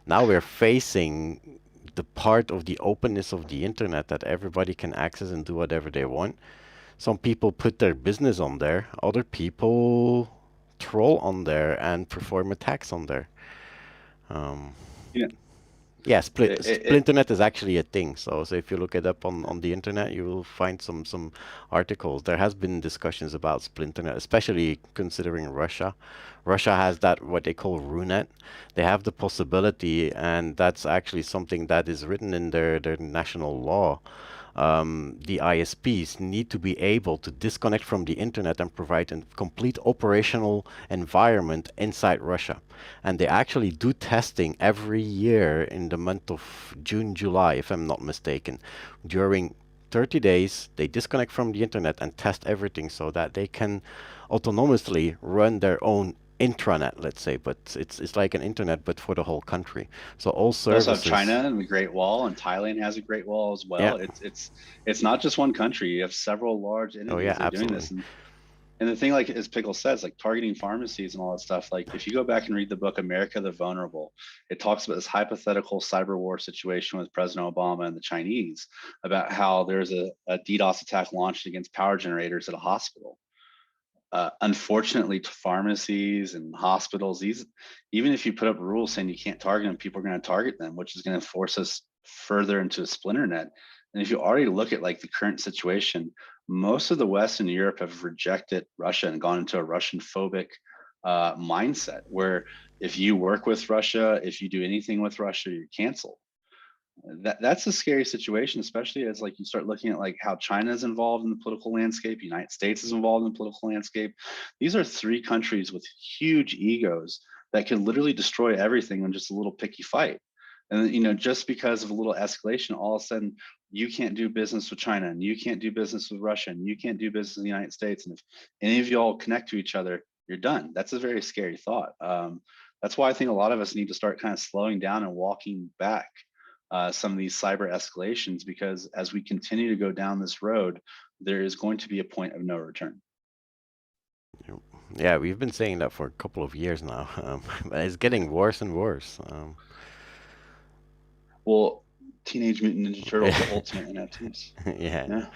Now we're facing the part of the openness of the internet that everybody can access and do whatever they want. Some people put their business on there. Other people troll on there and perform attacks on there. Yeah. Yeah, Splinternet is actually a thing. So if you look it up on the internet, you will find some articles. There has been discussions about Splinternet, especially considering Russia. Russia has that what they call RUNET. They have the possibility, and that's actually something that is written in their national law. The ISPs need to be able to disconnect from the internet and provide a complete operational environment inside Russia. And they actually do testing every year in the month of June, July, if I'm not mistaken. During 30 days, they disconnect from the internet and test everything so that they can autonomously run their own intranet, let's say, but it's like an internet but for the whole country. So all services. We also have China and the Great Wall, and Thailand has a Great Wall as well. Yeah. It's not just one country. You have several large entities that are doing this. And the thing, like as Pickle says, like targeting pharmacies and all that stuff, like if you go back and read the book America the Vulnerable, it talks about this hypothetical cyber war situation with President Obama and the Chinese about how there's a DDoS attack launched against power generators at a hospital. Unfortunately, to pharmacies and hospitals, even if you put up rules saying you can't target them, people are going to target them, which is going to force us further into a splinter net. And if you already look at like the current situation, most of the West and Europe have rejected Russia and gone into a Russian phobic mindset, where if you work with Russia, if you do anything with Russia, you're canceled. That's a scary situation, especially as like you start looking at like how China is involved in the political landscape, United States is involved in the political landscape. These are three countries with huge egos that could literally destroy everything in just a little picky fight. And you know, just because of a little escalation, all of a sudden you can't do business with China, and you can't do business with Russia, and you can't do business in the United States. And if any of you all connect to each other, you're done. That's a very scary thought. That's why I think a lot of us need to start kind of slowing down and walking back some of these cyber escalations, because as we continue to go down this road, there is going to be a point of no return. Yeah, we've been saying that for a couple of years now, but it's getting worse and worse. Well, Teenage Mutant Ninja Turtles are ultimate NFTs. Yeah.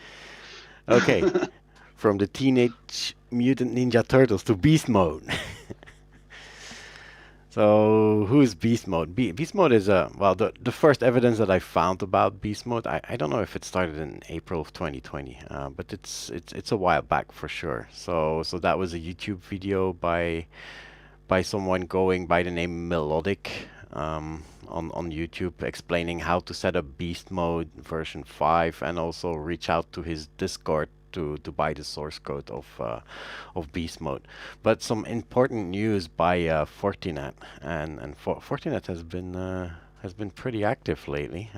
Okay, from the Teenage Mutant Ninja Turtles to Beast Mode. So who's Beast Mode? Beast Mode is well, the first evidence that I found about Beast Mode. I don't know if it started in April of 2020, but it's a while back for sure. So that was a YouTube video by someone going by the name Melodic on YouTube, explaining how to set up Beast Mode version 5 and also reach out to his Discord to buy the source code of Beast Mode. But some important news by Fortinet, and Fortinet has been pretty active lately.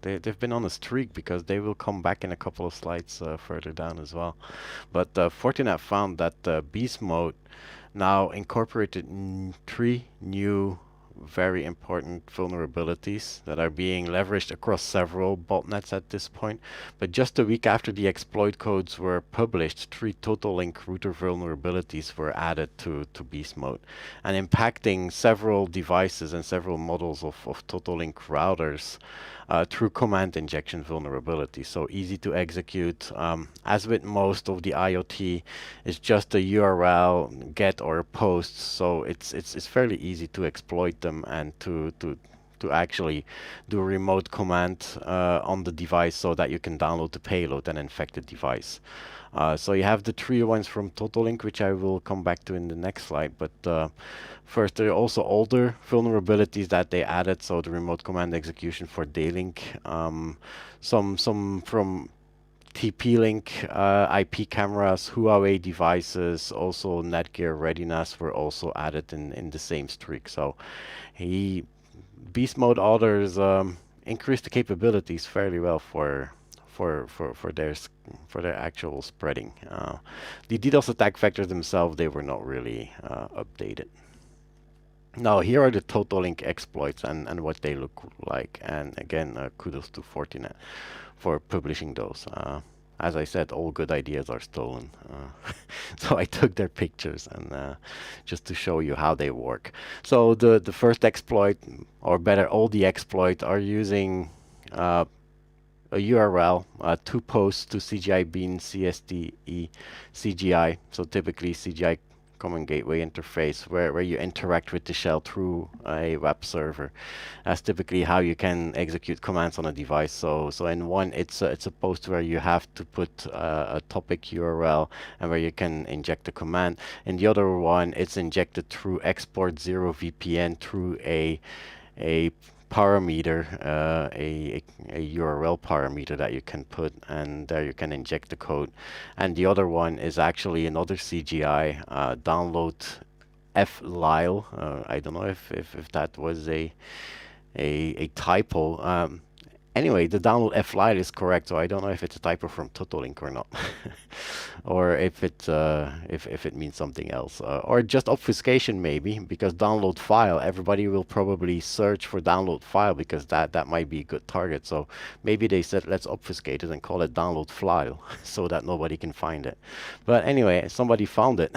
They've been on a streak, because they will come back in a couple of slides further down as well. But Fortinet found that Beast Mode now incorporated 3 new very important vulnerabilities that are being leveraged across several botnets at this point. But just a week after the exploit codes were published, 3 total link router vulnerabilities were added to Beast Mode, and impacting several devices and several models of total link routers through command injection vulnerability. So easy to execute. As with most of the IoT, it's just a URL get or a post, so it's fairly easy to exploit them and to actually do a remote command on the device so that you can download the payload and infect the device. So you have the 3 ones from TotalLink, which I will come back to in the next slide. But first, there are also older vulnerabilities that they added. So the remote command execution for D-Link, some from TP-Link, IP cameras, Huawei devices, also Netgear readiness were also added in the same streak. So Beast Mode authors increased the capabilities fairly well for their actual spreading. The DDoS attack vectors themselves, they were not really updated. Now here are the total link exploits and what they look like. And again, kudos to Fortinet for publishing those. As I said, all good ideas are stolen. So I took their pictures and just to show you how they work. So the first exploit, or better, all the exploits are using a URL, 2 posts to CGI bean CSTE CGI. So typically CGI gateway interface where you interact with the shell through a web server. That's typically how you can execute commands on a device. So in one, it's a post where you have to put a topic URL and where you can inject a command. In the other one, it's injected through export 0 VPN through a parameter, a URL parameter that you can put, and there you can inject the code. And the other one is actually another CGI, download flile. I don't know if that was a typo. Anyway, the download flile is correct, so I don't know if it's a typo from Totolink or not, or if it means something else, or just obfuscation maybe, because download file, everybody will probably search for download file because that might be a good target. So maybe they said let's obfuscate it and call it download file so that nobody can find it. But anyway, somebody found it,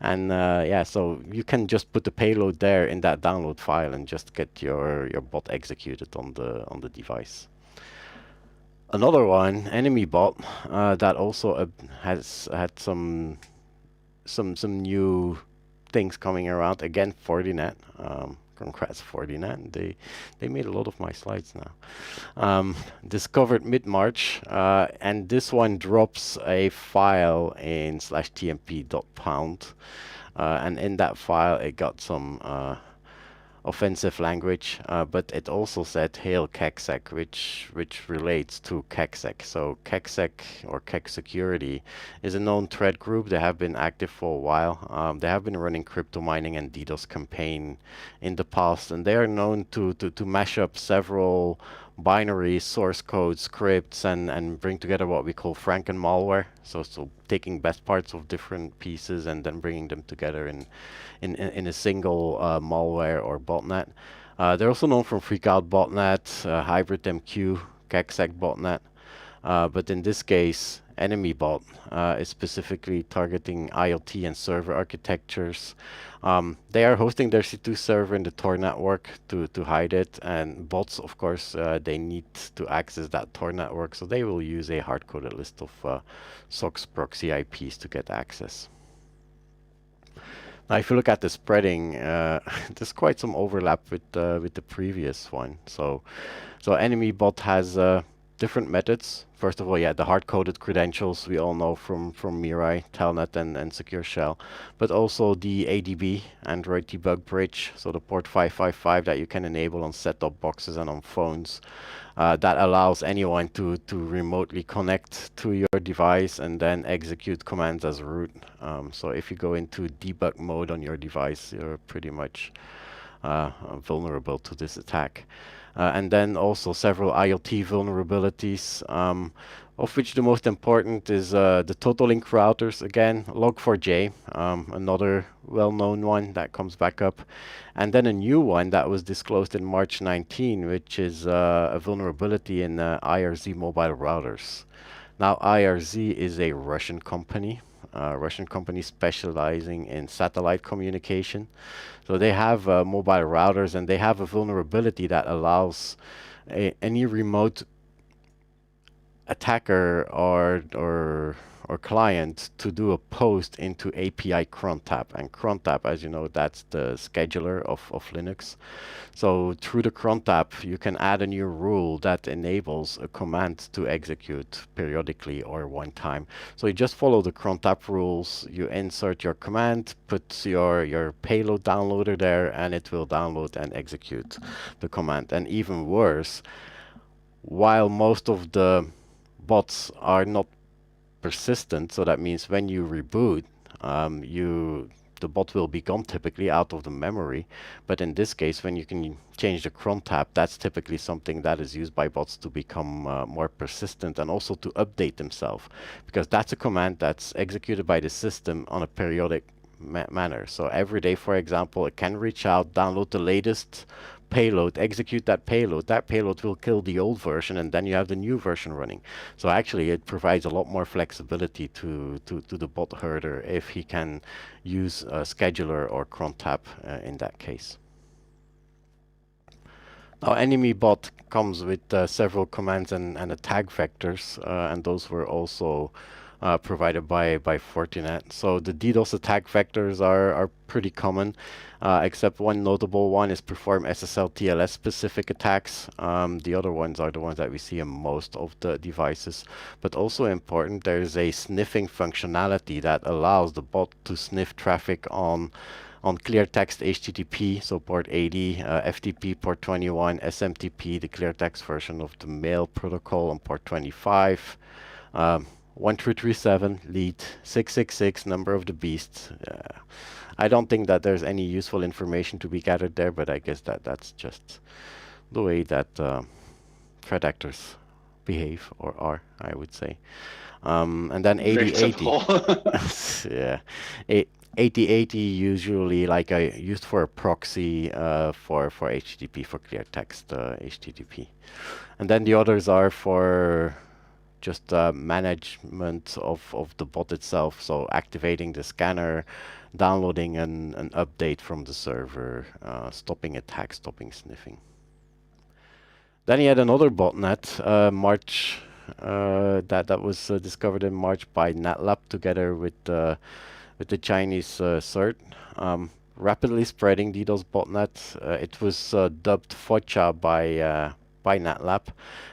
and yeah, so you can just put the payload there in that download file and just get your bot executed on the device. Another one, Enemybot, that also has had some new things coming around. Again, Fortinet. Congrats, Fortinet. They made a lot of my slides now. Discovered mid-March, and this one drops a file in /tmp.pound, and in that file it got some offensive language, but it also said hail keksec, which relates to keksec. So keksec, or kek security, is a known threat group. They have been active for a while. They have been running crypto mining and DDoS campaign in the past, and they are known to mash up several binary source code scripts and bring together what we call Franken malware. So taking best parts of different pieces and then bringing them together in a single malware or botnet. They're also known from Freakout Botnet, Hybrid MQ, keksec botnet. But in this case, Enemybot is specifically targeting IoT and server architectures. They are hosting their C2 server in the Tor network to hide it, and bots, of course, they need to access that Tor network, so they will use a hard-coded list of SOCKS proxy IPs to get access. Now, if you look at the spreading, there's quite some overlap with the previous one. So Enemybot has different methods. First of all, yeah, the hard-coded credentials we all know from Mirai, Telnet, and Secure Shell, but also the ADB, Android Debug Bridge, so the port 555 that you can enable on set-top boxes and on phones. That allows anyone to remotely connect to your device and then execute commands as root. So if you go into debug mode on your device, you're pretty much vulnerable to this attack. And then also several IoT vulnerabilities, of which the most important is the Totolink routers. Again, Log4j, another well-known one that comes back up. And then a new one that was disclosed in March 19, which is a vulnerability in IRZ mobile routers. Now, IRZ is a Russian company specializing in satellite communication. So they have mobile routers, and they have a vulnerability that allows any remote attacker or client to do a post into API crontab. And crontab, as you know, that's the scheduler of Linux. So through the crontab, you can add a new rule that enables a command to execute periodically or one time. So you just follow the crontab rules, you insert your command, put your payload downloader there, and it will download and execute the command. And even worse, while most of the bots are not persistent, so that means when you reboot, the bot will be gone typically out of the memory. But in this case, when you can change the cron tab, that's typically something that is used by bots to become more persistent and also to update themselves, because that's a command that's executed by the system on a periodic manner. So every day, for example, it can reach out, download the latest payload, execute that payload will kill the old version, and then you have the new version running. So actually it provides a lot more flexibility to the bot herder if he can use a scheduler or cron tab in that case. Now, Enemybot comes with several commands and tag vectors, and those were also provided by Fortinet. So the DDoS attack vectors are pretty common, except one notable one is perform SSL TLS specific attacks. The other ones are the ones that we see in most of the devices. But also important, there's a sniffing functionality that allows the bot to sniff traffic on clear text HTTP, so port 80, FTP port 21, SMTP, the clear text version of the mail protocol on port 25, 1337, lead 666, number of the beast. I don't think that there's any useful information to be gathered there, but I guess that's just the way that threat actors behave, or are, I would say. And then 8080. Yeah. 8080 usually like used for a proxy for HTTP, for clear text HTTP. And then the others are for just management of the bot itself, so activating the scanner, downloading an update from the server, stopping attacks, stopping sniffing. Then he had another botnet, March, that was discovered in March by NetLab together with the Chinese CERT. Rapidly spreading DDoS botnet. It was dubbed Fodcha by NetLab,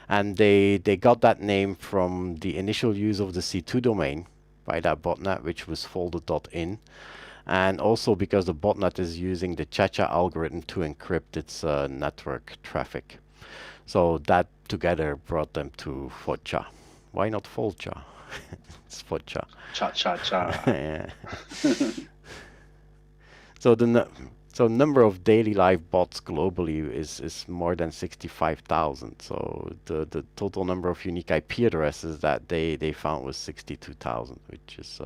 and they got that name from the initial use of the C2 domain by that botnet, which was folded.in, and also because the botnet is using the Chacha algorithm to encrypt its network traffic. So that together brought them to Fodcha. Why not Fodcha? It's Fodcha. Cha cha cha. Yeah. So number of daily live bots globally is more than 65,000. So the total number of unique IP addresses that they found was 62,000, which is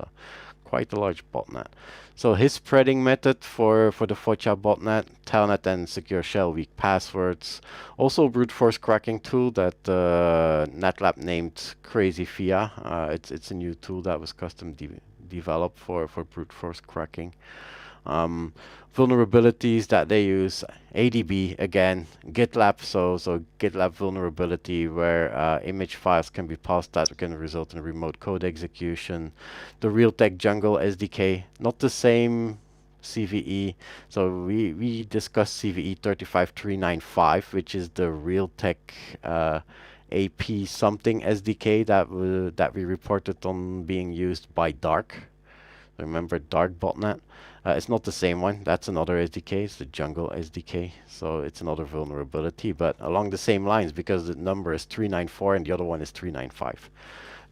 quite a large botnet. So his spreading method for the Fodcha botnet, telnet and secure shell weak passwords. Also brute force cracking tool that NetLab named Crazy Fia. It's a new tool that was custom developed for brute force cracking. Vulnerabilities that they use, ADB again, GitLab, so GitLab vulnerability where image files can be passed that can result in remote code execution. The Realtek Jungle SDK, not the same CVE. So we discussed CVE 35395, which is the Realtek AP something SDK that we reported on being used by Dark. Remember Dark botnet? It's not the same one. That's another SDK. It's the Jungle SDK. So it's another vulnerability, but along the same lines because the number is 394 and the other one is 395.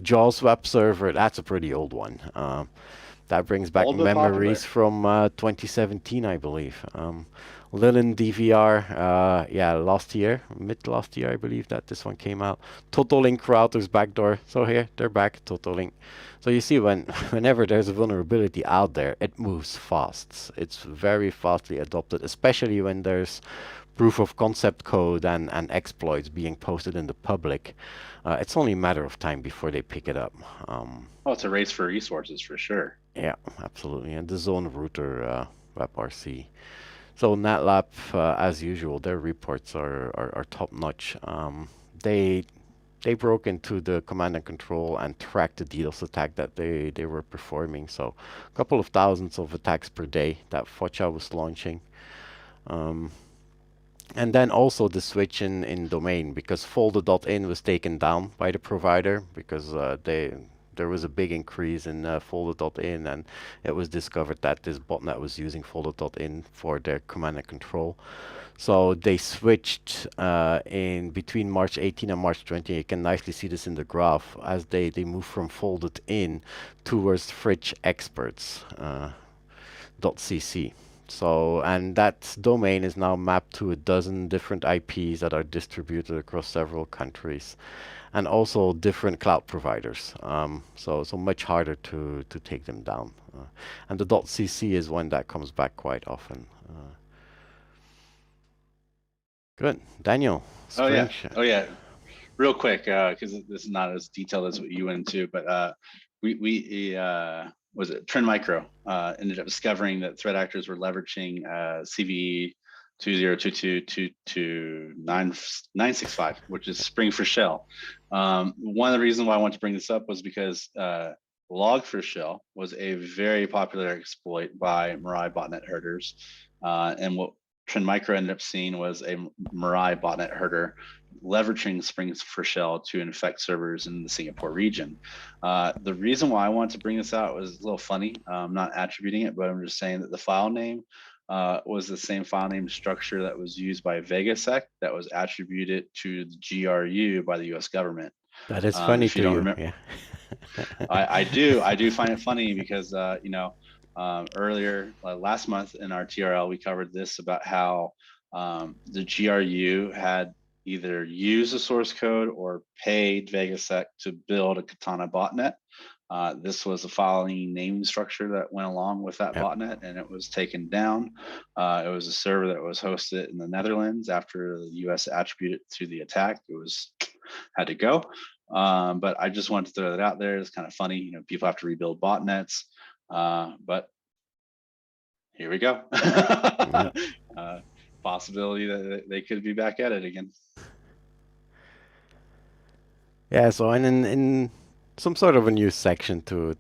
JAWS web server, that's a pretty old one. That brings back memories from 2017, I believe. Lilin DVR, yeah, mid last year, I believe that this one came out. TotalLink routers backdoor. So here, they're back, TotalLink. So you see, whenever there's a vulnerability out there, it moves fast. It's very fastly adopted, especially when there's proof of concept code and exploits being posted in the public. It's only a matter of time before they pick it up. Oh, it's a race for resources for sure. Yeah, absolutely. And the zone router WebRC. So NetLab, as usual, their reports are top notch. They broke into the command and control and tracked the DDoS attack that they were performing. So a couple of thousands of attacks per day that Fodcha was launching. And then also the switch in domain, because folder.in was taken down by the provider because there was a big increase in folder.in, and it was discovered that this botnet was using folder.in for their command and control. So they switched in between March 18 and March 20. You can nicely see this in the graph as they moved from folded in towards Fridge Experts .cc. So, and that domain is now mapped to a dozen different IPs that are distributed across several countries, and also different cloud providers. So much harder to take them down. And the .cc is one that comes back quite often. Good, Daniel. Oh yeah. Real quick, because this is not as detailed as what you went into, but we was it Trend Micro ended up discovering that threat actors were leveraging CVE 2022229965, which is Spring for Shell. One of the reasons why I want to bring this up was because Log4Shell was a very popular exploit by Mirai botnet herders. And what Trend Micro ended up seeing was a Mirai botnet herder leveraging Spring4Shell to infect servers in the Singapore region. The reason why I wanted to bring this out was a little funny. I'm not attributing it, but I'm just saying that the file name was the same file name structure that was used by VegaSec that was attributed to the GRU by the US government. That is funny if you to don't you. remember, Yeah. I do find it funny because earlier last month in our TRL we covered this about how the GRU had either used the source code or paid VegaSec to build a Katana botnet. This was a filing name structure that went along with that botnet, and it was taken down. It was a server that was hosted in the Netherlands after the US attributed to the attack. It was had to go. But I just wanted to throw that out there. It's kind of funny, people have to rebuild botnets, but here we go. Possibility that they could be back at it again. Yeah, so and in some sort of a new section to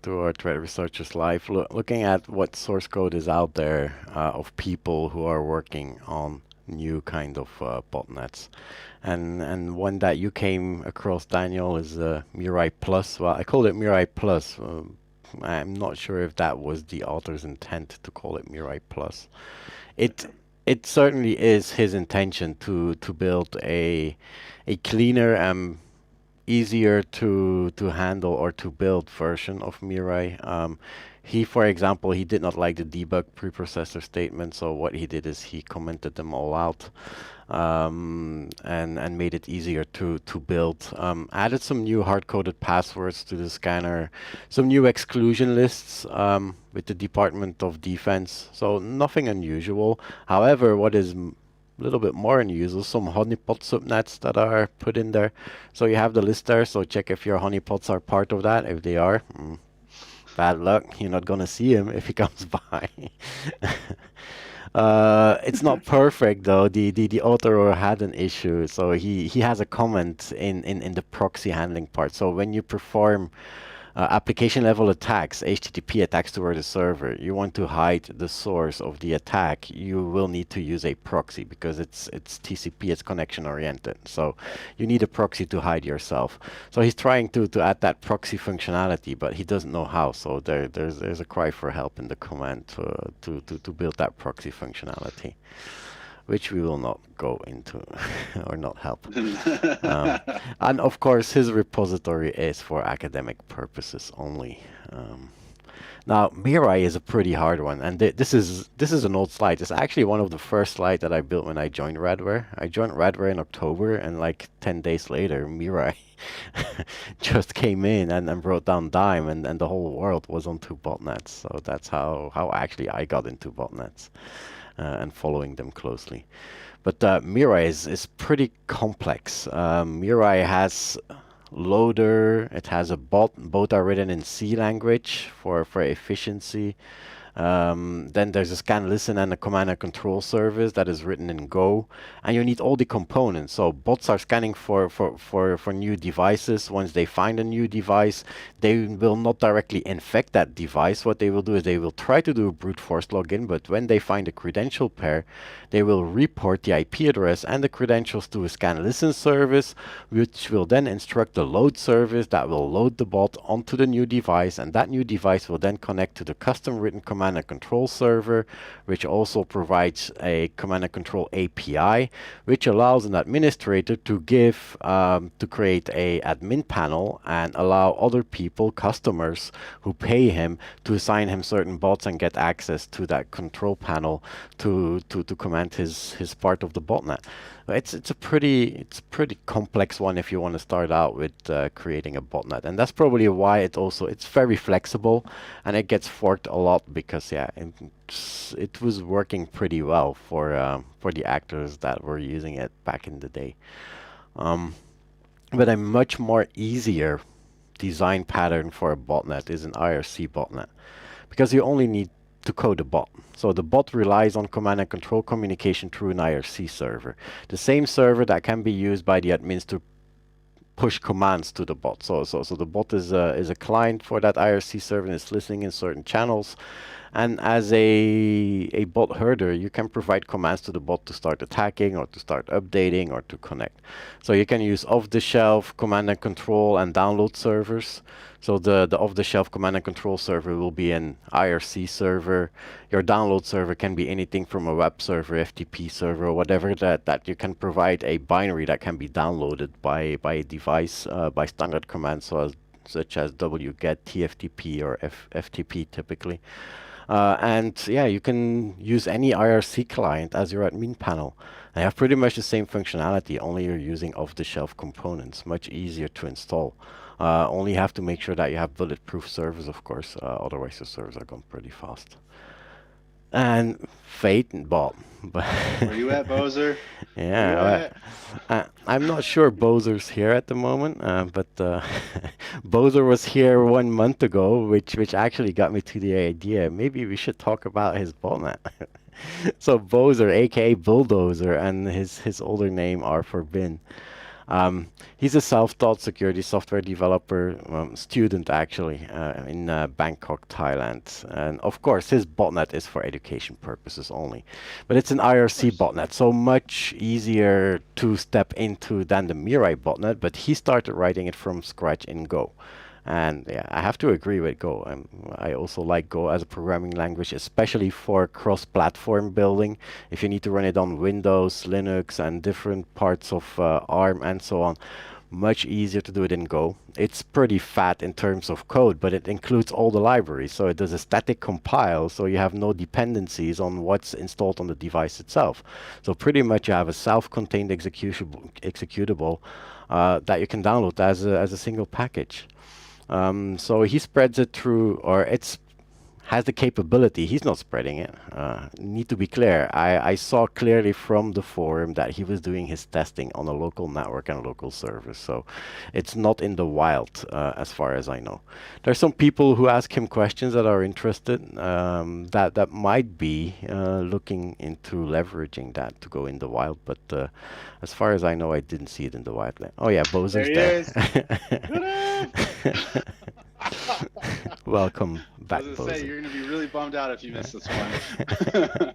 our threat researchers live, looking at what source code is out there of people who are working on new kind of botnets, and one that you came across, Daniel, is Mirai Plus. Well, I called it Mirai Plus. I'm not sure if that was the author's intent to call it Mirai Plus. It certainly is his intention to build a cleaner and easier to handle or to build version of Mirai. He, for example, he did not like the debug preprocessor statement, so what he did is he commented them all out and made it easier to build. Added some new hard-coded passwords to the scanner, some new exclusion lists with the Department of Defense, so nothing unusual. However, what is a little bit more unusual, some honeypot subnets that are put in there. So you have the list there, so check if your honeypots are part of that. If they are, bad luck, you're not gonna see him if he comes by. It's not perfect though. The author had an issue, so he has a comment in the proxy handling part. So when you perform application level attacks, HTTP attacks toward the server, you want to hide the source of the attack, you will need to use a proxy because it's TCP, it's connection oriented. So you need a proxy to hide yourself. So he's trying to add that proxy functionality, but he doesn't know how. So there's a cry for help in the command to build that proxy functionality, which we will not go into or not help. And of course, his repository is for academic purposes only. Now, Mirai is a pretty hard one, and this is an old slide. It's actually one of the first slides that I built when I joined Radware. I joined Radware in October, and like 10 days later, Mirai just came in and brought down Dime, and the whole world was onto botnets. So that's how actually I got into botnets. And following them closely. But Mirai is pretty complex. Mirai has loader, it has a bot. Both are written in C language for efficiency. Then there's a scan listen and a command and control service that is written in Go, and you need all the components. So bots are scanning for new devices. Once they find a new device, they will not directly infect that device. What they will do is they will try to do a brute force login, but when they find a credential pair, they will report the IP address and the credentials to a scan listen service, which will then instruct the load service that will load the bot onto the new device, and that new device will then connect to the custom written command and control server, which also provides a command and control API, which allows an administrator to create a admin panel and allow other people, customers who pay him, to assign him certain bots and get access to that control panel to command his part of the botnet. It's a pretty complex one if you want to start out with creating a botnet, and that's probably why it's very flexible and it gets forked a lot, because it was working pretty well for the actors that were using it back in the day. But a much more easier design pattern for a botnet is an IRC botnet, because you only need to code a bot. So the bot relies on command and control communication through an IRC server, the same server that can be used by the admins to push commands to the bot. So the bot is a client for that IRC server and it's listening in certain channels. And as a bot herder, you can provide commands to the bot to start attacking or to start updating or to connect. So you can use off-the-shelf command and control and download servers. So the off-the-shelf command and control server will be an IRC server. Your download server can be anything from a web server, FTP server, or whatever that you can provide a binary that can be downloaded by a device by standard commands such as wget, TFTP, or FTP typically. And yeah, you can use any IRC client as your admin panel. They have pretty much the same functionality, only you're using off-the-shelf components, much easier to install. Only have to make sure that you have bulletproof servers, of course, otherwise the servers are going pretty fast. And Fatebot. Where you at, Bozer? Yeah, I'm not sure Bozer's here at the moment, but Bozer was here 1 month ago, which actually got me to the idea. Maybe we should talk about his botnet. So Bozer, aka Bulldozer, and his older name are for Bin. He's a self-taught security software developer, student actually, in Bangkok, Thailand. And of course, his botnet is for education purposes only. But it's an IRC botnet, so much easier to step into than the Mirai botnet, but he started writing it from scratch in Go. And yeah, I have to agree with Go. I also like Go as a programming language, especially for cross-platform building. If you need to run it on Windows, Linux, and different parts of ARM and so on, much easier to do it in Go. It's pretty fat in terms of code, but it includes all the libraries. So it does a static compile, so you have no dependencies on what's installed on the device itself. So pretty much you have a self-contained executable that you can download as a single package. So he spreads it through, or has the capability. He's not spreading it. Need to be clear. I saw clearly from the forum that he was doing his testing on a local network and local servers. So it's not in the wild, as far as I know. There's some people who ask him questions that are interested, that might be looking into leveraging that to go in the wild. But as far as I know, I didn't see it in the wild. Oh yeah, Bozer's there. Welcome back, I was gonna say, you're gonna be really bummed out if you miss this one.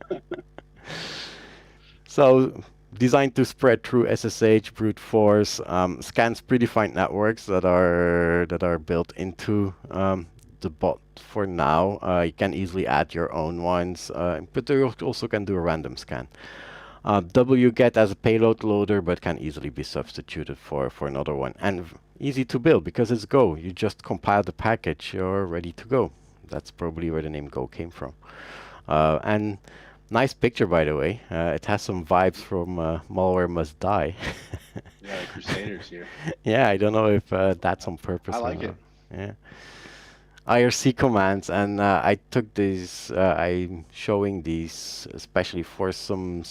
So, designed to spread through SSH, brute force, scans predefined networks that are built into the bot for now. You can easily add your own ones, but you also can do a random scan. wget as a payload loader, but can easily be substituted for another one. And easy to build because it's Go. You just compile the package, you're ready to go. That's probably where the name Go came from. And nice picture, by the way. It has some vibes from Malware Must Die. Yeah, the Crusaders here. Yeah, I don't know if that's on purpose. I like it. Yeah. IRC commands, and I took these. I'm showing these especially for some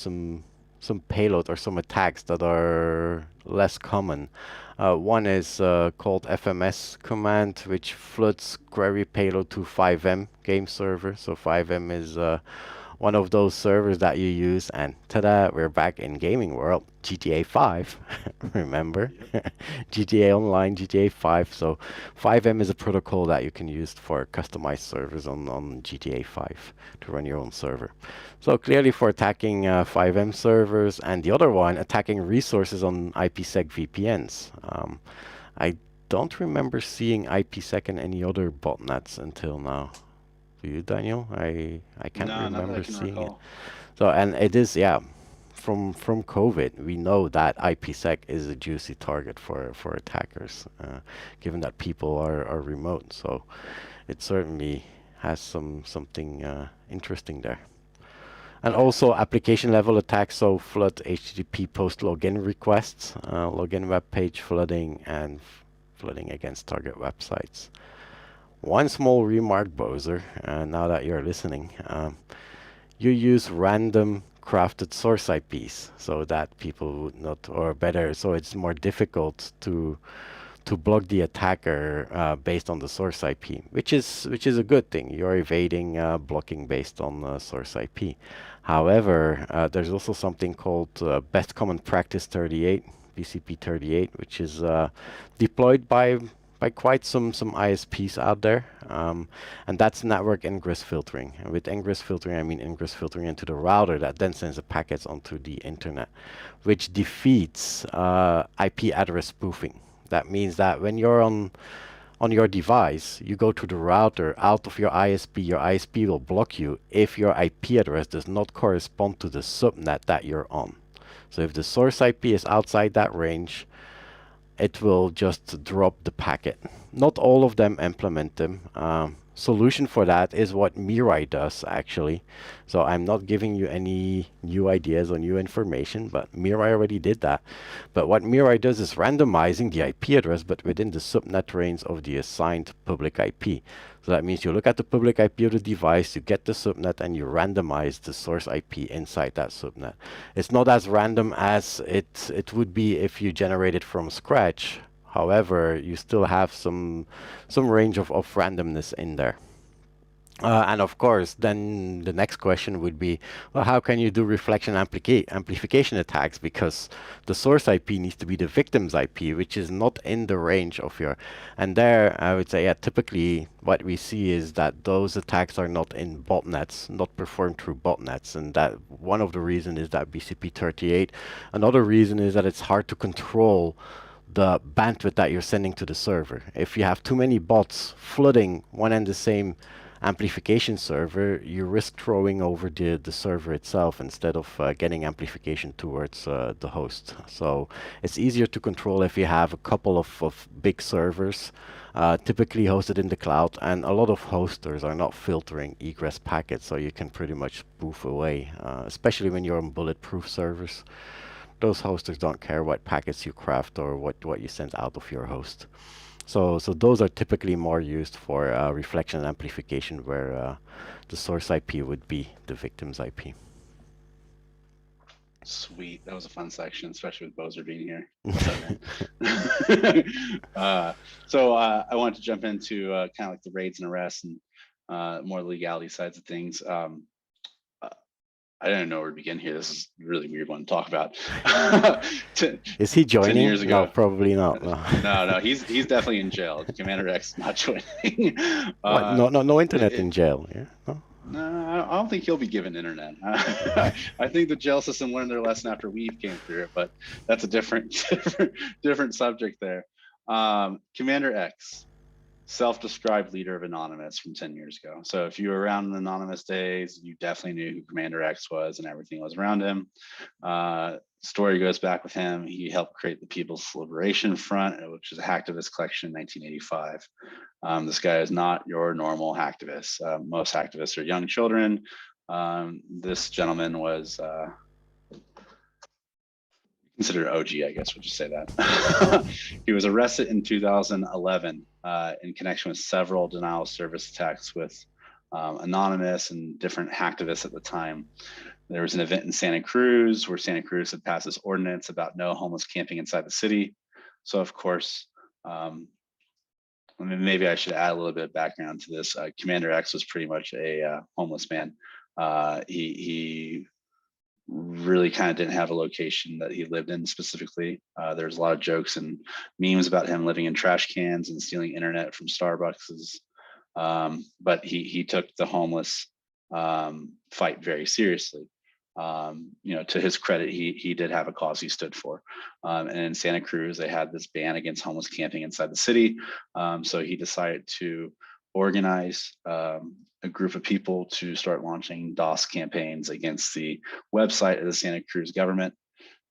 payload or some attacks that are less common. One is called FMS command, which floods query payload to 5M game server. So 5M is one of those servers that you use, and ta-da, we're back in gaming world. GTA 5, remember? GTA Online, GTA 5. So 5M is a protocol that you can use for customized servers on GTA 5 to run your own server. So clearly for attacking 5M servers, and the other one, attacking resources on IPsec VPNs. I don't remember seeing IPsec in any other botnets until now. Do you, Daniel? I can't remember seeing it. So, and it is, yeah, from COVID, we know that IPsec is a juicy target for attackers, given that people are remote. So it certainly has something interesting there. And also application level attacks, so flood HTTP post login requests, login web page flooding, and flooding against target websites. One small remark, Bozer, now that you're listening, you use random crafted source IPs so that people would not, or better, so it's more difficult to block the attacker based on the source IP, which is a good thing. You're evading blocking based on source IP. However, there's also something called Best Common Practice 38, BCP38, which is deployed by quite some ISPs out there, and that's network ingress filtering. And with ingress filtering, I mean ingress filtering into the router that then sends the packets onto the internet, which defeats IP address spoofing. That means that when you're on your device, you go to the router out of your ISP will block you if your IP address does not correspond to the subnet that you're on. So if the source IP is outside that range, it will just drop the packet. Not all of them implement them. Solution for that is what Mirai does, actually. So I'm not giving you any new ideas or new information, but Mirai already did that. But what Mirai does is randomizing the IP address, but within the subnet range of the assigned public IP. So that means you look at the public IP of the device, you get the subnet, and you randomize the source IP inside that subnet. It's not as random as it would be if you generate it from scratch. However, you still have some range of randomness in there. And of course, then the next question would be, well, how can you do reflection amplification attacks? Because the source IP needs to be the victim's IP, which is not in the range of your... And there, I would say, typically what we see is that those attacks are not in botnets, not performed through botnets. And that one of the reasons is that BCP38. Another reason is that it's hard to control the bandwidth that you're sending to the server. If you have too many bots flooding one and the same amplification server, you risk throwing over the server itself instead of getting amplification towards the host. So it's easier to control if you have a couple of big servers, typically hosted in the cloud, and a lot of hosters are not filtering egress packets, so you can pretty much spoof away, especially when you're on bulletproof servers. Those hosters don't care what packets you craft or what you send out of your host. So those are typically more used for reflection and amplification, where the source IP would be the victim's IP. Sweet, that was a fun section, especially with Bozer being here. So I wanted to jump into kind of like the raids and arrests and more legality sides of things. I don't know where to begin here. This is a really weird one to talk about. Is he joining? 10 years ago. No, probably not. No, he's definitely in jail. Commander X not joining. No internet in jail. Yeah. No, I don't think he'll be given internet. I think the jail system learned their lesson after Weave came through it, but that's a different subject there. Commander X, self-described leader of Anonymous from 10 years ago. So if you were around in the Anonymous days, you definitely knew who Commander X was and everything was around him. Story goes back with him. He helped create the People's Liberation Front, which is a hacktivist collection in 1985. This guy is not your normal hacktivist. Most hacktivists are young children. This gentleman was considered OG, I guess, would you say that? He was arrested in 2011 in connection with several denial of service attacks with Anonymous and different hacktivists at the time. There was an event in Santa Cruz where Santa Cruz had passed this ordinance about no homeless camping inside the city. So of course, maybe I should add a little bit of background to this. Commander X was pretty much a homeless man. He really kind of didn't have a location that he lived in specifically. There's a lot of jokes and memes about him living in trash cans and stealing internet from Starbucks. But he took the homeless fight very seriously. To his credit, he did have a cause he stood for. And in Santa Cruz, they had this ban against homeless camping inside the city. So he decided to organize a group of people to start launching DOS campaigns against the website of the Santa Cruz government.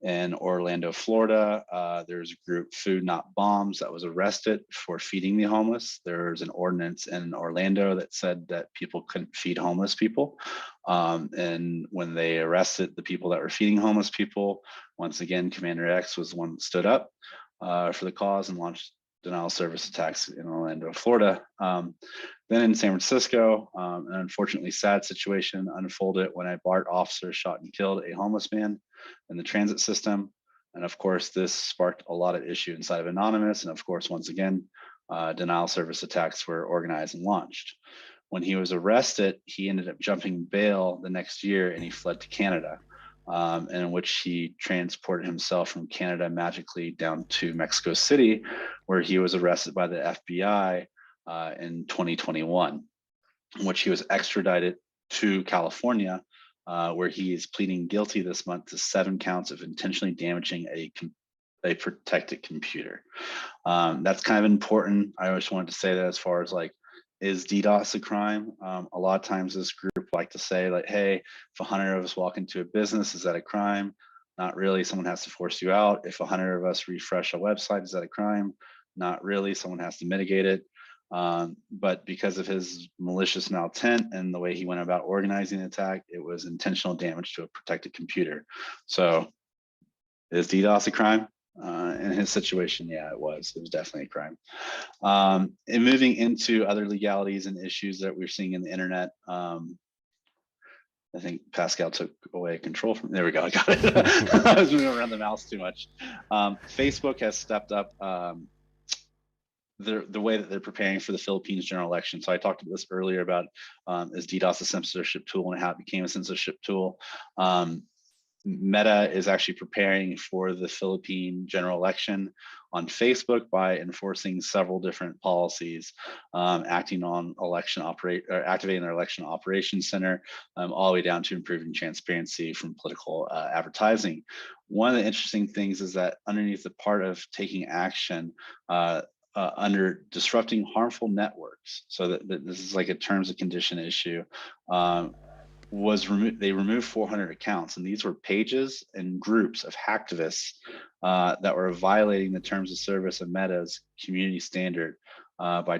In Orlando, Florida, there's a group, Food Not Bombs, that was arrested for feeding the homeless. There's an ordinance in Orlando that said that people couldn't feed homeless people. And when they arrested the people that were feeding homeless people, once again, Commander X was the one that stood up for the cause and launched denial of service attacks in Orlando, Florida. Then in San Francisco, an unfortunately sad situation unfolded when a BART officer shot and killed a homeless man in the transit system. And of course, this sparked a lot of issue inside of Anonymous. And of course, once again, denial of service attacks were organized and launched. When he was arrested, he ended up jumping bail the next year and he fled to Canada. in which he transported himself from Canada magically down to Mexico City, where he was arrested by the FBI in 2021, in which he was extradited to California, where he is pleading guilty this month to 7 counts of intentionally damaging a protected computer. That's kind of important. I always wanted to say that as far as like, is DDoS a crime? A lot of times this group like to say like, hey, if 100 of us walk into a business, is that a crime? Not really, someone has to force you out. If 100 of us refresh a website, is that a crime? Not really, someone has to mitigate it. But because of his malicious malintent and the way he went about organizing the attack, it was intentional damage to a protected computer. So is DDoS a crime? In his situation, yeah, it was definitely a crime. And moving into other legalities and issues that we're seeing in the internet, I think Pascal took away control from, there we go, I got it. I was moving around the mouse too much. Facebook has stepped up the way that they're preparing for the Philippines general election. So I talked about this earlier about is DDoS a censorship tool and how it became a censorship tool. Meta is actually preparing for the Philippine general election on Facebook by enforcing several different policies, acting on activating their election operations center, all the way down to improving transparency from political advertising. One of the interesting things is that underneath the part of taking action under disrupting harmful networks, so that this is like a terms and condition issue, they removed 400 accounts, and these were pages and groups of hacktivists that were violating the terms of service of Meta's community standard by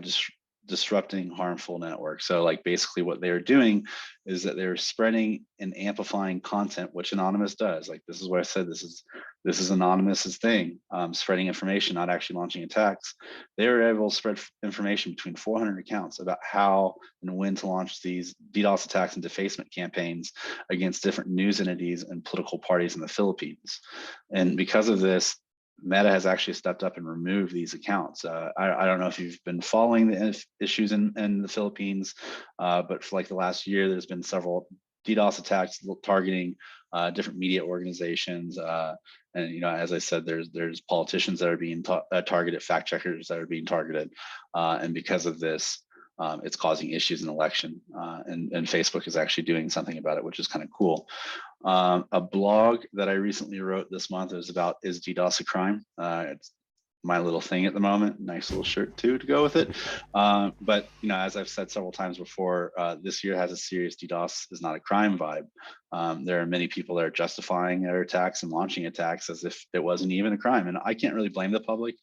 disrupting harmful networks. So like basically what they were doing is that they were spreading and amplifying content, which Anonymous does. Like this is what I said, this is Anonymous's thing, spreading information, not actually launching attacks. They were able to spread information between 400 accounts about how and when to launch these DDoS attacks and defacement campaigns against different news entities and political parties in the Philippines. And because of this, Meta has actually stepped up and removed these accounts. I don't know if you've been following the issues in the Philippines, but for like the last year, there's been several DDoS attacks targeting different media organizations. And as I said, there's politicians that are being targeted, fact checkers that are being targeted, and because of this, it's causing issues in election. And Facebook is actually doing something about it, which is kind of cool. A blog that I recently wrote this month is about, is DDoS a crime? It's my little thing at the moment. Nice little shirt too to go with it. But as I've said several times before, this year has a serious DDoS is not a crime vibe. There are many people that are justifying their attacks and launching attacks as if it wasn't even a crime. And I can't really blame the public.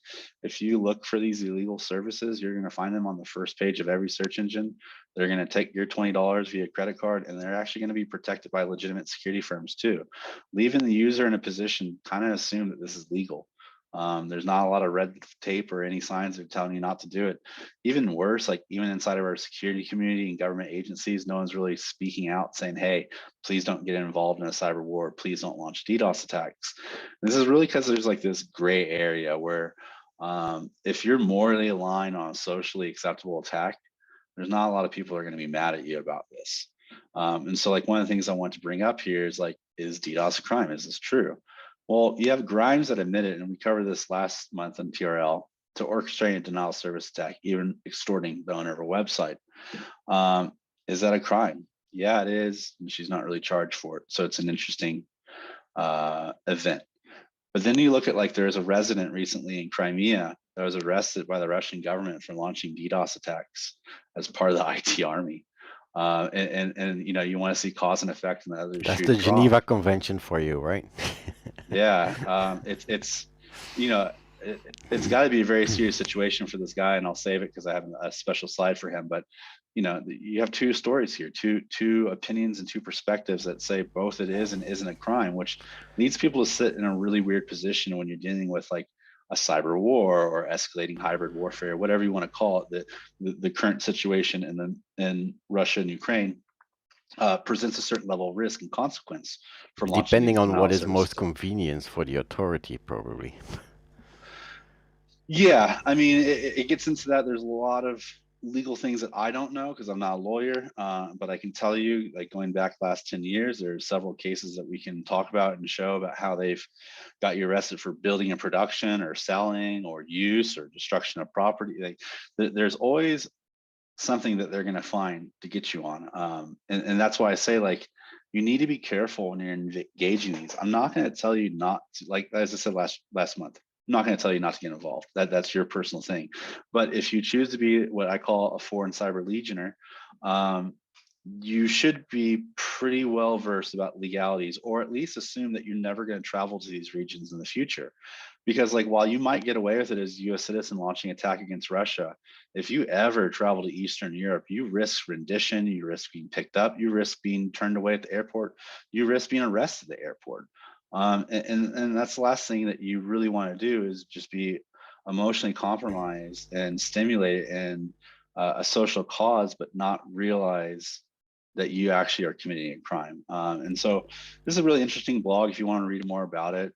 If you look for these illegal services, you're going to find them on the first page of every search engine. They're going to take your $20 via credit card, and they're actually going to be protected by legitimate security firms too. Leaving the user in a position, kind of assume that this is legal. There's not a lot of red tape or any signs of telling you not to do it. Even worse, like even inside of our security community and government agencies, no one's really speaking out saying, hey, please don't get involved in a cyber war. Please don't launch DDoS attacks. And this is really because there's like this gray area where if you're morally aligned on a socially acceptable attack, there's not a lot of people who are going to be mad at you about this. And so like one of the things I want to bring up here is like, is DDoS a crime? Is this true? Well, you have Grimes that admitted, and we covered this last month in TRL, to orchestrating a denial of service attack, even extorting the owner of a website. Is that a crime? Yeah, it is. And she's not really charged for it. So it's an interesting event. But then you look at like there's a resident recently in Crimea that was arrested by the Russian government for launching DDoS attacks as part of the IT army. And you want to see cause and effect in the other. That's the Geneva Convention for you, right? Yeah, it's got to be a very serious situation for this guy, and I'll save it because I have a special slide for him. But you have two stories here, two opinions and two perspectives that say both it is and isn't a crime, which leads people to sit in a really weird position when you're dealing with like a cyber war or escalating hybrid warfare, whatever you want to call it. The current situation in Russia and Ukraine presents a certain level of risk and consequence for depending on what is most convenient for the authority, probably. Yeah, I mean, it gets into that. There's a lot of legal things that I don't know because I'm not a lawyer, but I can tell you, like going back last 10 years, there's several cases that we can talk about and show about how they've got you arrested for building and production or selling or use or destruction of property. Like, there's always something that they're going to find to get you on. And that's why I say, like, you need to be careful when you're engaging these. I'm not going to tell you not to, like, as I said last month, I'm not going to tell you not to get involved. That's your personal thing. But if you choose to be what I call a foreign cyber legioner, you should be pretty well versed about legalities, or at least assume that you're never going to travel to these regions in the future. Because, like, while you might get away with it as a U.S. citizen launching attack against Russia, if you ever travel to Eastern Europe, you risk rendition, you risk being picked up, you risk being turned away at the airport, you risk being arrested at the airport. And that's the last thing that you really want to do, is just be emotionally compromised and stimulated in a social cause, but not realize that you actually are committing a crime. And so this is a really interesting blog. If you want to read more about it,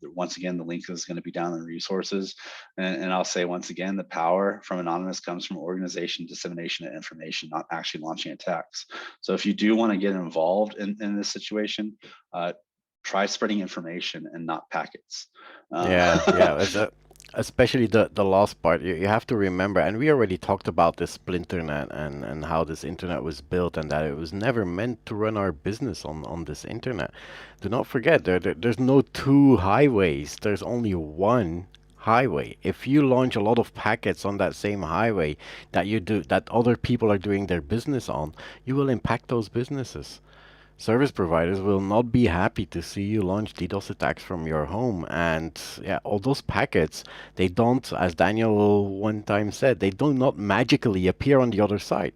once again, the link is going to be down in the resources. And I'll say once again, the power from Anonymous comes from organization, dissemination of information, not actually launching attacks. So if you do want to get involved in this situation, try spreading information and not packets. Yeah. Especially the last part, you have to remember, and we already talked about this splinternet and how this internet was built, and that it was never meant to run our business on this internet. Do not forget, there's no two highways, there's only one highway. If you launch a lot of packets on that same highway that other people are doing their business on, you will impact those businesses. Service providers will not be happy to see you launch DDoS attacks from your home. And yeah, all those packets, they don't, as Daniel one time said, they do not magically appear on the other side.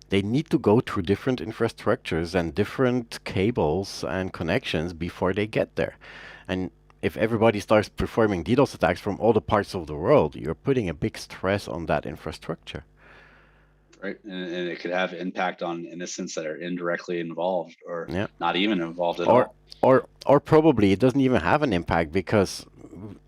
They need to go through different infrastructures and different cables and connections before they get there. And if everybody starts performing DDoS attacks from all the parts of the world, you're putting a big stress on that infrastructure. Right, and it could have impact on innocents that are indirectly involved, or Yeah. not even involved at all. Or probably it doesn't even have an impact, because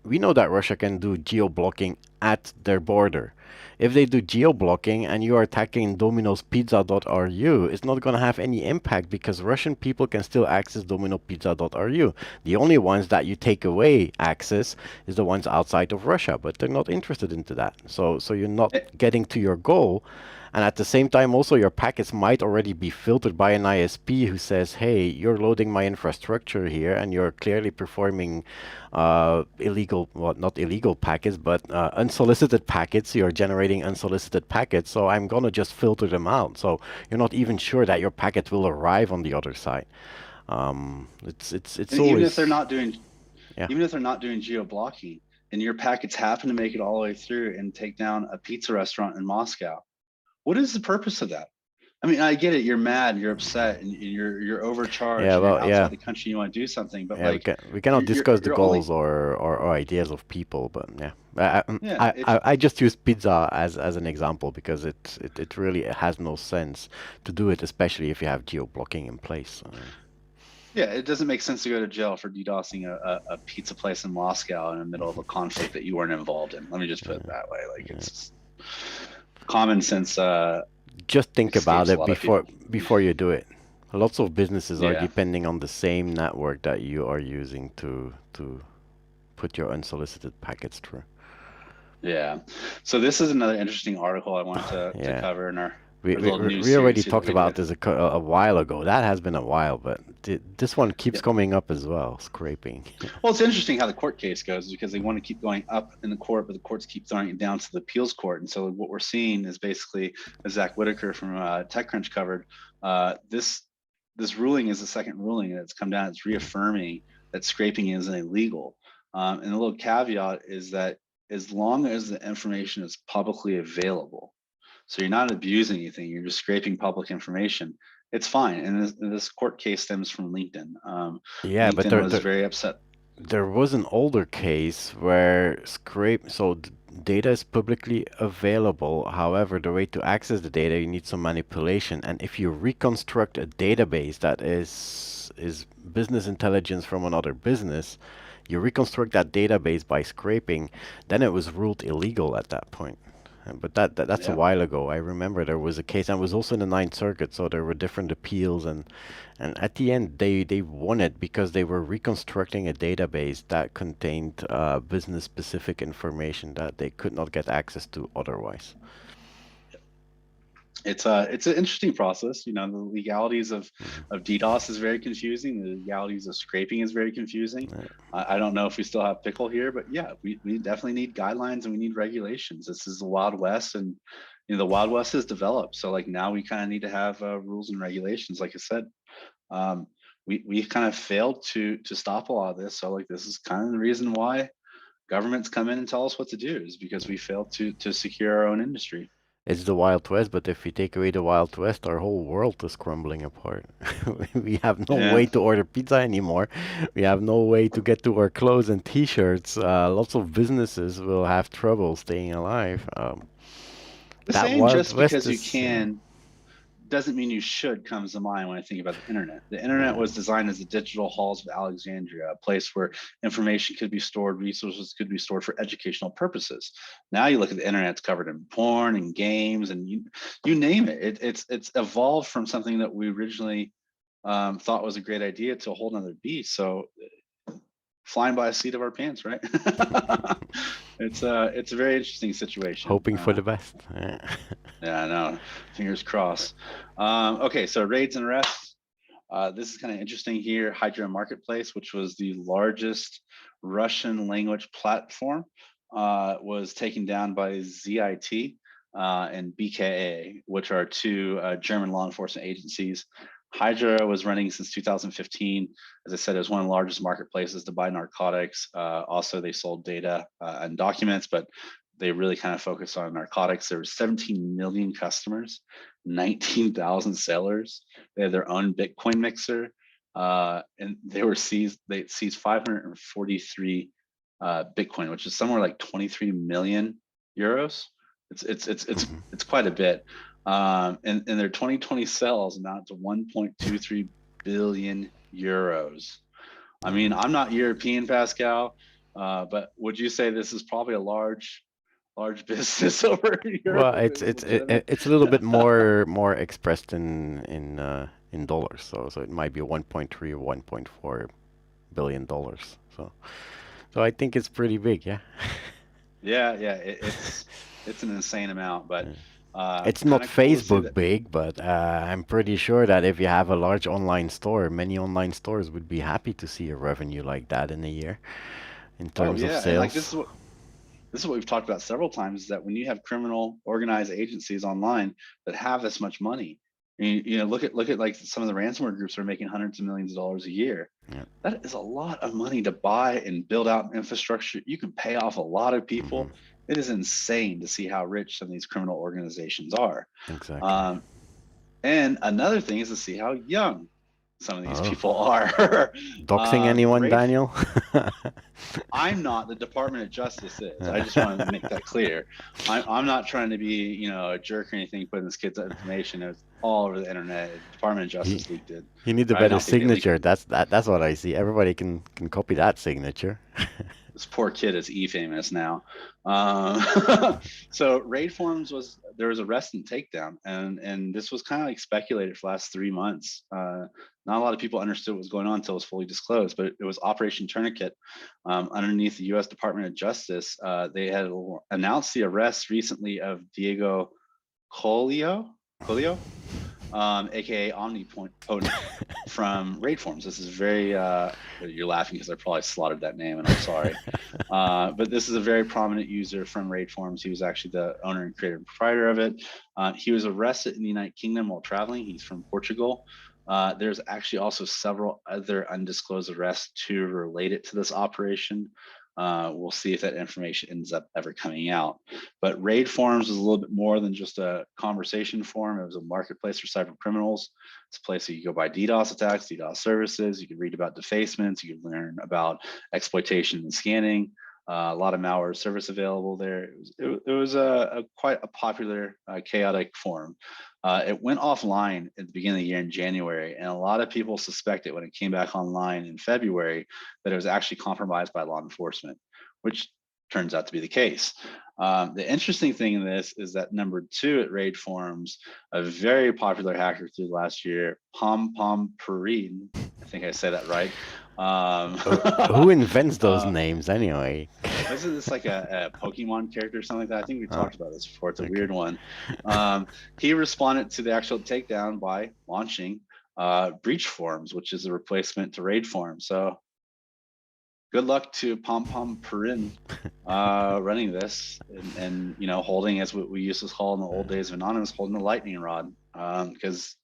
we know that Russia can do geo-blocking at their border. If they do geo-blocking and you are attacking dominospizza.ru, it's not going to have any impact, because Russian people can still access dominopizza.ru. The only ones that you take away access is the ones outside of Russia, but they're not interested into that. So you're not getting to your goal. And at the same time, also, your packets might already be filtered by an ISP who says, hey, you're loading my infrastructure here, and you're clearly performing illegal, well, not illegal packets, but unsolicited packets. You're generating unsolicited packets, so I'm going to just filter them out. So you're not even sure that your packet will arrive on the other side. It's and always... even if they're not doing, Yeah. even if they're not doing geo-blocking, and your packets happen to make it all the way through and take down a pizza restaurant in Moscow, what is the purpose of that? I mean, I get it. You're mad, you're upset, and you're overcharged. Yeah, and well, you're outside yeah. the country. You want to do something, but Yeah, like, we cannot discuss the you're goals only, or ideas of people, but yeah, yeah, I just use pizza as an example, because it really has no sense to do it, especially if you have geo-blocking in place. yeah. It doesn't make sense to go to jail for DDoSing a pizza place in Moscow in the middle of a conflict that you weren't involved in. Let me just put it that way. Like, it's just common sense. Just think about escapes a it lot of people. before you do it. Lots of businesses are Yeah. depending on the same network that you are using to put your unsolicited packets through. Yeah. So this is another interesting article I wanted to Yeah. cover in our We little news already series here that talked we about did. this a while ago. That has been a while, but this one keeps Yeah. coming up as well, scraping. Well, it's interesting how the court case goes, because they want to keep going up in the court, but the courts keep throwing it down to the appeals court. And so what we're seeing is basically, as Zach Whitaker from TechCrunch covered, this ruling is the second ruling that's come down. It's reaffirming that scraping isn't illegal. And the little caveat is that as long as the information is publicly available, so you're not abusing anything, you're just scraping public information, it's fine. And this court case stems from LinkedIn. Yeah, but LinkedIn was very upset. there was an older case where data is publicly available. However, the way to access the data, you need some manipulation. And if you reconstruct a database that is business intelligence from another business, you reconstruct that database by scraping, then it was ruled illegal at that point. but that's a Yeah. while ago. I remember there was a case, and it was also in the Ninth Circuit, so there were different appeals, and at the end they won it because they were reconstructing a database that contained business specific information that they could not get access to otherwise. It's an interesting process. You know, the legalities of DDoS is very confusing. The legalities of scraping is very confusing. I don't know if we still have pickle here, but yeah, we definitely need guidelines and we need regulations. This is the Wild West, and you know the Wild West has developed. So like now we kind of need to have rules and regulations. Like I said, we kind of failed to stop a lot of this. So like this is kind of the reason why governments come in and tell us what to do, is because we failed to secure our own industry. It's the Wild West, but if we take away the Wild West, our whole world is crumbling apart. We have no Yeah. way to order pizza anymore. We have no way to get to our clothes and T-shirts. Lots of businesses will have trouble staying alive. Saying Wild just West because you is, can doesn't mean you should comes to mind when I think about the internet. The internet was designed as the digital halls of Alexandria, a place where information could be stored, resources could be stored for educational purposes. Now you look at the internet, it's covered in porn and games and you name it. It's evolved from something that we originally thought was a great idea to a whole nother beast. So flying by the seat of our pants, right? It's a very interesting situation. hoping for the best. Yeah, I know. Fingers crossed. Okay, so raids and arrests. This is kind of interesting here. Hydra Marketplace, which was the largest Russian language platform, was taken down by ZIT and BKA, which are two German law enforcement agencies. Hydra was running since 2015. As I said, it was one of the largest marketplaces to buy narcotics. Also, they sold data and documents, but they really kind of focused on narcotics. There were 17 million customers, 19,000 sellers. They had their own Bitcoin mixer, and they seized 543 Bitcoin, which is somewhere like 23 million euros. It's quite a bit. And their 2020 sales amount to 1.23 billion euros. I mean, I'm not European, Pascal, but would you say this is probably a large business over in Europe? Well, it's a little bit more expressed in dollars, so it might be 1.3 or 1.4 billion dollars. So I think it's pretty big, yeah. Yeah, it's an insane amount, but it's not cool Facebook big, but I'm pretty sure that if you have a large online store, many online stores would be happy to see a revenue like that in a year in terms of sales. And like this is what we've talked about several times, is that when you have criminal organized agencies online that have this much money, you know, look at like some of the ransomware groups are making hundreds of millions of dollars a year. Yeah. That is a lot of money to buy and build out infrastructure. You can pay off a lot of people. It is insane to see how rich some of these criminal organizations are. Exactly. And another thing is to see how young some of these people are. Doxing anyone, Daniel? I'm not. The Department of Justice is. I just want to make that clear. I'm not trying to be, you know, a jerk or anything, putting this kid's information. It's all over the internet. Department of Justice leaked it. You need a better signature. That's what I see. Everybody can copy that signature. This poor kid is famous now. So RaidForums there was arrest and takedown, and this was kind of like speculated for the last 3 months. Not a lot of people understood what was going on until it was fully disclosed, but it was Operation Tourniquet underneath the U.S. Department of Justice. They had announced the arrest recently of Diego Colio, aka Omnipotent from RaidForums. This is very you're laughing because I probably slaughtered that name, and I'm sorry. But this is a very prominent user from RaidForums. He was actually the owner and creator and proprietor of it. He was arrested in the United Kingdom while traveling. He's from Portugal. There's actually also several other undisclosed arrests too related to this operation. We'll see if that information ends up ever coming out. But RaidForums is a little bit more than just a conversation forum. It was a marketplace for cyber criminals. It's a place where you go buy DDoS attacks, DDoS services. You can read about defacements. You can learn about exploitation and scanning. A lot of malware service available there. It was quite a popular, chaotic forum. It went offline at the beginning of the year in January, and a lot of people suspected when it came back online in February that it was actually compromised by law enforcement, which turns out to be the case. The interesting thing in this is that number 2 at raid forums, a very popular hacker through last year, Pom Pom Perrine, I think I said that right. Who invents those names anyway? Isn't this like a Pokemon character or something like that? I think we talked about this before. It's a weird one. He responded to the actual takedown by launching breach forums, which is a replacement to raid forums. So good luck to Pom Pom Perrine running this and you know, holding, as what we used to call in the old days of Anonymous, holding the lightning rod, because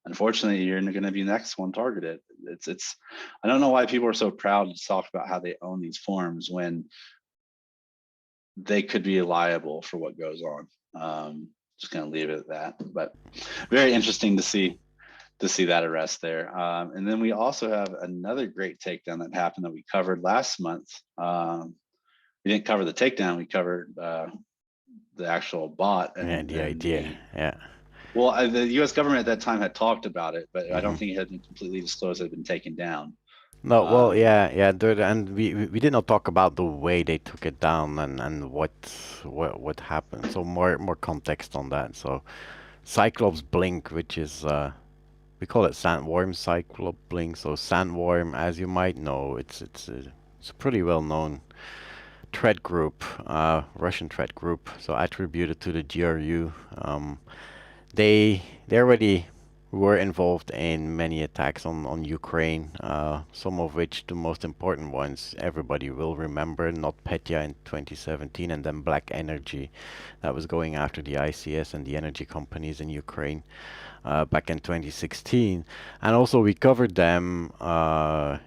unfortunately you're going to be the next one targeted. It's I don't know why people are so proud to talk about how they own these forums when they could be liable for what goes on. Just going to leave it at that, but very interesting to see that arrest there. And then we also have another great takedown that happened that we covered last month. We didn't cover the takedown, we covered the actual bot. And the idea, yeah. Well, the US government at that time had talked about it, but I don't think it had been completely disclosed it had been taken down. No, well, and we did not talk about the way they took it down and what happened. So more context on that. So Cyclops Blink, which is we call it Sandworm Cyclops Blink. So Sandworm, as you might know, it's a pretty well known threat group, Russian threat group. So attributed to the GRU. They already were involved in many attacks on Ukraine, some of which the most important ones everybody will remember, NotPetya in 2017, and then Black Energy that was going after the ICS and the energy companies in Ukraine back in 2016. And also we covered them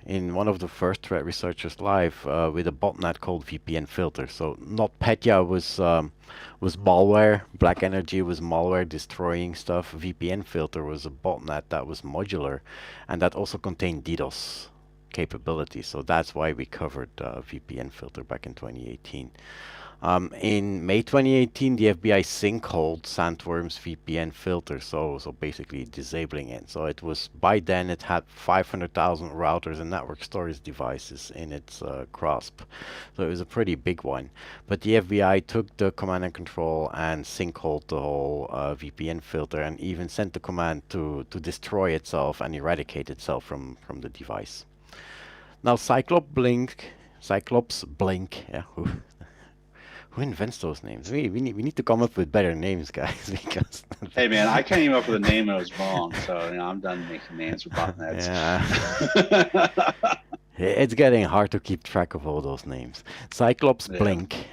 in one of the first Threat Researchers Live with a botnet called VPN Filter. So NotPetya was malware, Black Energy was malware destroying stuff, VPN Filter was a botnet that was modular and that also contained DDoS capability. So that's why we covered VPN Filter back in 2018. In May 2018, the FBI sinkholed Sandworm's VPN filter, so basically disabling it. So it was, by then it had 500,000 routers and network storage devices in its grasp. So it was a pretty big one. But the FBI took the command and control and sinkholed the whole VPN filter and even sent the command to destroy itself and eradicate itself from the device. Now Cyclops Blink, yeah. Who invents those names? We need to come up with better names, guys. Because hey man, I came up with a name that was wrong, so you know, I'm done making names for botnets. Yeah. It's getting hard to keep track of all those names. Cyclops Blink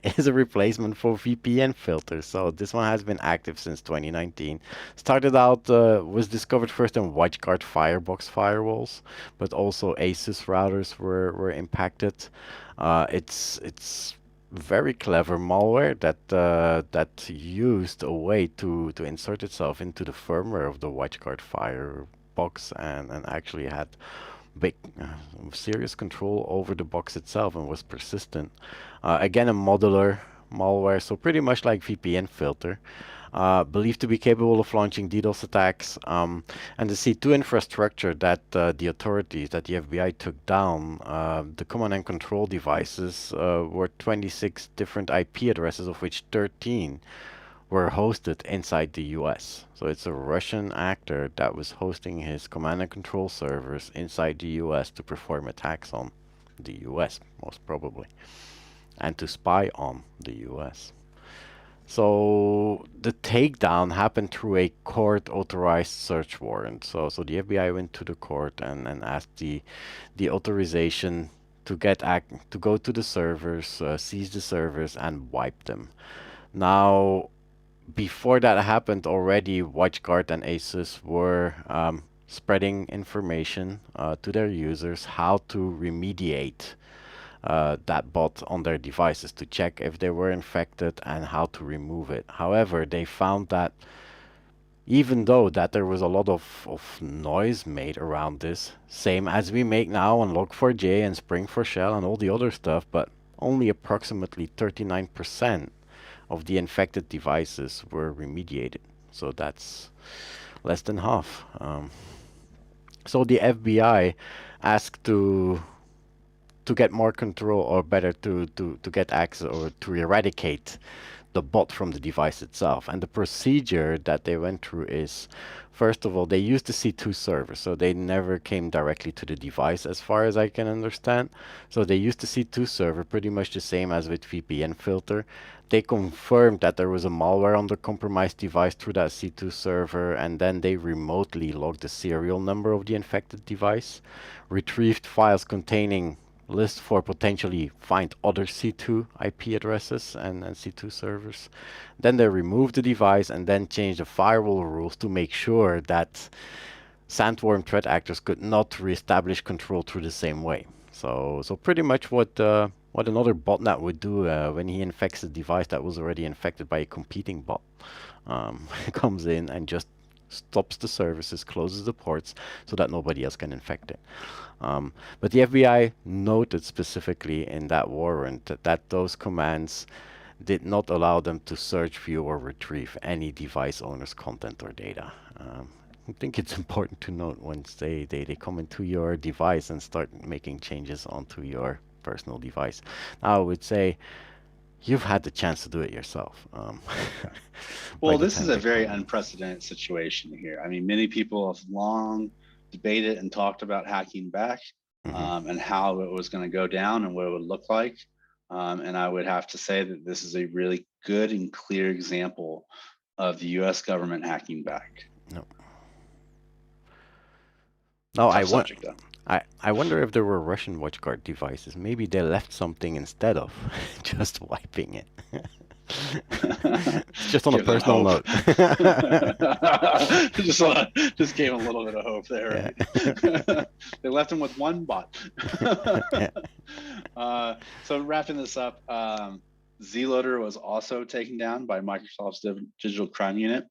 is a replacement for VPN filters. So this one has been active since 2019. Started out, was discovered first in WatchGuard Firebox firewalls, but also Asus routers were impacted. It's very clever malware that used a way to insert itself into the firmware of the WatchGuard Firebox and actually had big serious control over the box itself and was persistent. Again, a modular malware, so pretty much like VPN filter. Believed to be capable of launching DDoS attacks, and the C2 infrastructure that the authorities, that the FBI took down, the command and control devices were 26 different IP addresses, of which 13 were hosted inside the US. So it's a Russian actor that was hosting his command and control servers inside the US to perform attacks on the US, most probably, and to spy on the US. So the takedown happened through a court-authorized search warrant. So the FBI went to the court and asked the authorization to go to the servers, seize the servers, and wipe them. Now, before that happened, already WatchGuard and Asus were spreading information to their users how to remediate that bot on their devices, to check if they were infected and how to remove it. However, they found that even though that there was a lot of noise made around this, same as we make now on Log4j and Spring4Shell and all the other stuff, but only approximately 39% of the infected devices were remediated. So that's less than half. So the FBI asked to to get more control, or better to get access or to eradicate the bot from the device itself. And the procedure that they went through is, first of all, they used the C2 server, so they never came directly to the device as far as I can understand. So they used the C2 server, pretty much the same as with VPN filter. They confirmed that there was a malware on the compromised device through that C2 server, and then they remotely logged the serial number of the infected device, retrieved files containing list for potentially find other C2 IP addresses and C2 servers. Then they removed the device and then changed the firewall rules to make sure that Sandworm threat actors could not reestablish control through the same way. So pretty much what another botnet would do when he infects a device that was already infected by a competing bot. Comes in and just stops the services, closes the ports, so that nobody else can infect it. But the FBI noted specifically in that warrant that those commands did not allow them to search, view, or retrieve any device owner's content or data. I think it's important to note once they come into your device and start making changes onto your personal device. Now, I would say you've had the chance to do it yourself. Well, this is a very unprecedented situation here. I mean, many people have long debated and talked about hacking back, and how it was going to go down and what it would look like. And I would have to say that this is a really good and clear example of the U.S. government hacking back. No, I wonder if there were Russian WatchGuard devices. Maybe they left something instead of just wiping it. Just on a personal note. just gave a little bit of hope there. Right? They left him with one bot. So wrapping this up, ZLoader was also taken down by Microsoft's Digital Crime Unit.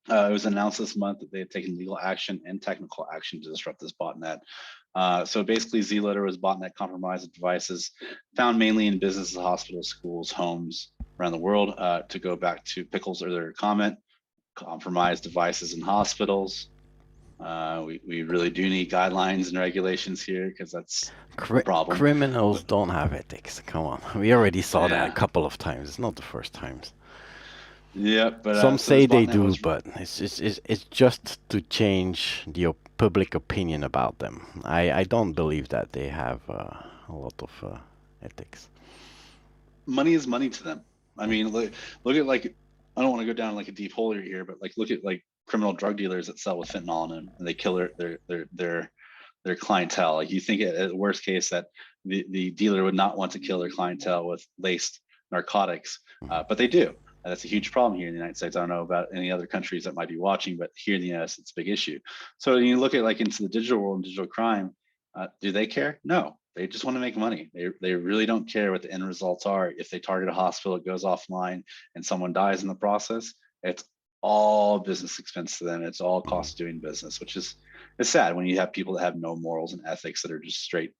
It was announced this month that they had taken legal action and technical action to disrupt this botnet. So basically, ZLoader was botnet compromised devices found mainly in businesses, hospitals, schools, homes around the world. To go back to Pickle's earlier comment, compromised devices in hospitals. We really do need guidelines and regulations here, because that's a problem. Criminals don't have ethics. Come on, we already saw that a couple of times. It's not the first times. Yeah, but some say they do, but it's just to change the public opinion about them. I don't believe that they have a lot of ethics. Money is money to them. I mean, look at, like, I don't want to go down like a deep hole here, but like look at like criminal drug dealers that sell with fentanyl in them, and they kill their clientele. Like, you think at worst case that the dealer would not want to kill their clientele with laced narcotics, but they do. That's a huge problem here in the United States. I don't know about any other countries that might be watching, but here in the US, it's a big issue. So you look at like into the digital world and digital crime, do they care? No, they just want to make money. They really don't care what the end results are. If they target a hospital, it goes offline and someone dies in the process, it's all business expense to them. It's all cost of doing business, which is, it's sad when you have people that have no morals and ethics that are just straight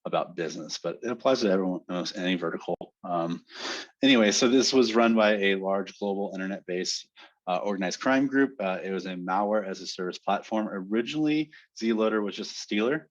about business, but it applies to everyone, almost any vertical. Anyway, so this was run by a large global internet-based organized crime group. It was a malware as a service platform. Originally, ZLoader was just a stealer,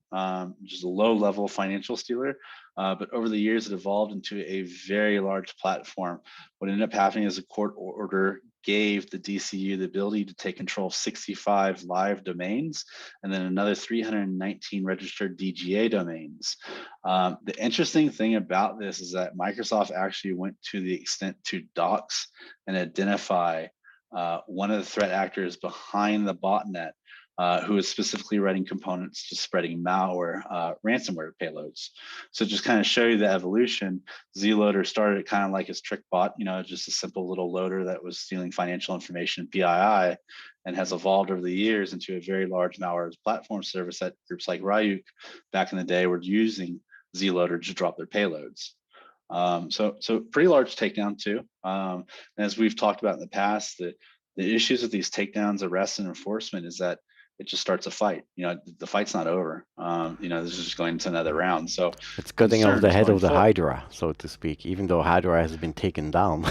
just a low-level financial stealer. But over the years, it evolved into a very large platform. What ended up happening is a court order gave the DCU the ability to take control of 65 live domains and then another 319 registered DGA domains. The interesting thing about this is that Microsoft actually went to the extent to dox and identify one of the threat actors behind the botnet, who is specifically writing components to spreading malware, ransomware payloads. So just kind of show you the evolution, ZLoader started kind of like his trick bot, just a simple little loader that was stealing financial information PII, and has evolved over the years into a very large malware platform service that groups like Ryuk back in the day were using ZLoader to drop their payloads. So pretty large takedown too. And as we've talked about in the past, the issues with these takedowns, arrests, and enforcement is that it just starts a fight. The fight's not over. This is just going to another round. So it's cutting off the head of the Hydra, so to speak, even though Hydra has been taken down.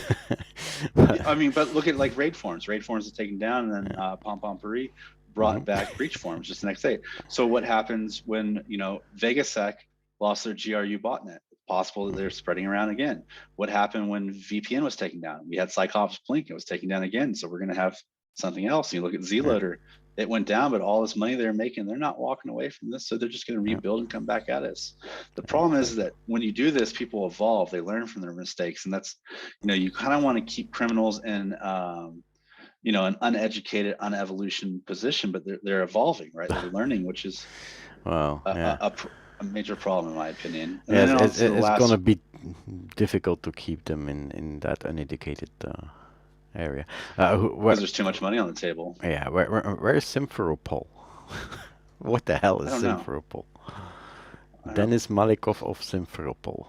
but look at like RaidForums. RaidForums is taken down, and then Pom Pom Paris brought back breach forms just the next day. So what happens when VegaSec lost their GRU botnet. Possible that they're spreading around again. What happened when VPN was taken down? We had Cyclops Blink, it was taken down again. So we're going to have something else. You look at ZLoader, it went down, but all this money they're making, they're not walking away from this. So they're just going to rebuild and come back at us. The problem is that when you do this, people evolve, they learn from their mistakes. And that's, you kind of want to keep criminals in, an uneducated, unevolution position, but they're evolving, right? They're learning, which is a major problem in my opinion. And yes, it's going to be difficult to keep them in that uneducated area. Because there's too much money on the table. Yeah, where is Simferopol? What the hell is Simferopol? Dennis Malikov of Simferopol.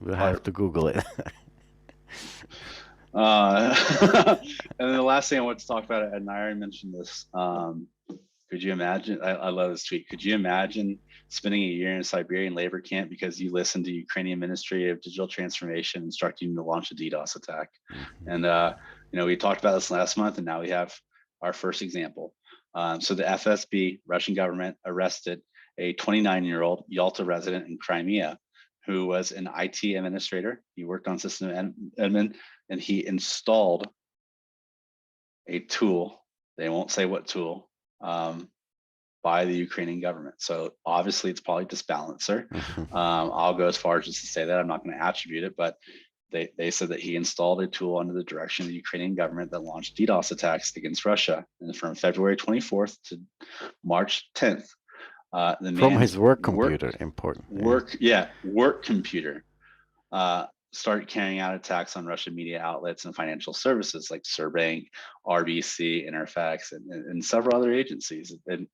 We'll have to Google it. And then the last thing I want to talk about, and I already mentioned this, could you imagine, I love this tweet, could you imagine spending a year in a Siberian labor camp because you listened to Ukrainian Ministry of Digital Transformation instructing you to launch a DDoS attack? And, we talked about this last month, and now we have our first example. So the FSB, Russian government, arrested a 29-year-old Yalta resident in Crimea who was an IT administrator. He worked on system admin, and he installed a tool, they won't say what tool, by the Ukrainian government. So obviously it's probably Disbalancer. I'll go as far as just to say that. I'm not going to attribute it, but they said that he installed a tool under the direction of the Ukrainian government that launched DDoS attacks against Russia. And from February 24th to March 10th, from his work computer, work computer, started carrying out attacks on Russian media outlets and financial services like Sberbank, RBC, Interfax, and several other agencies. And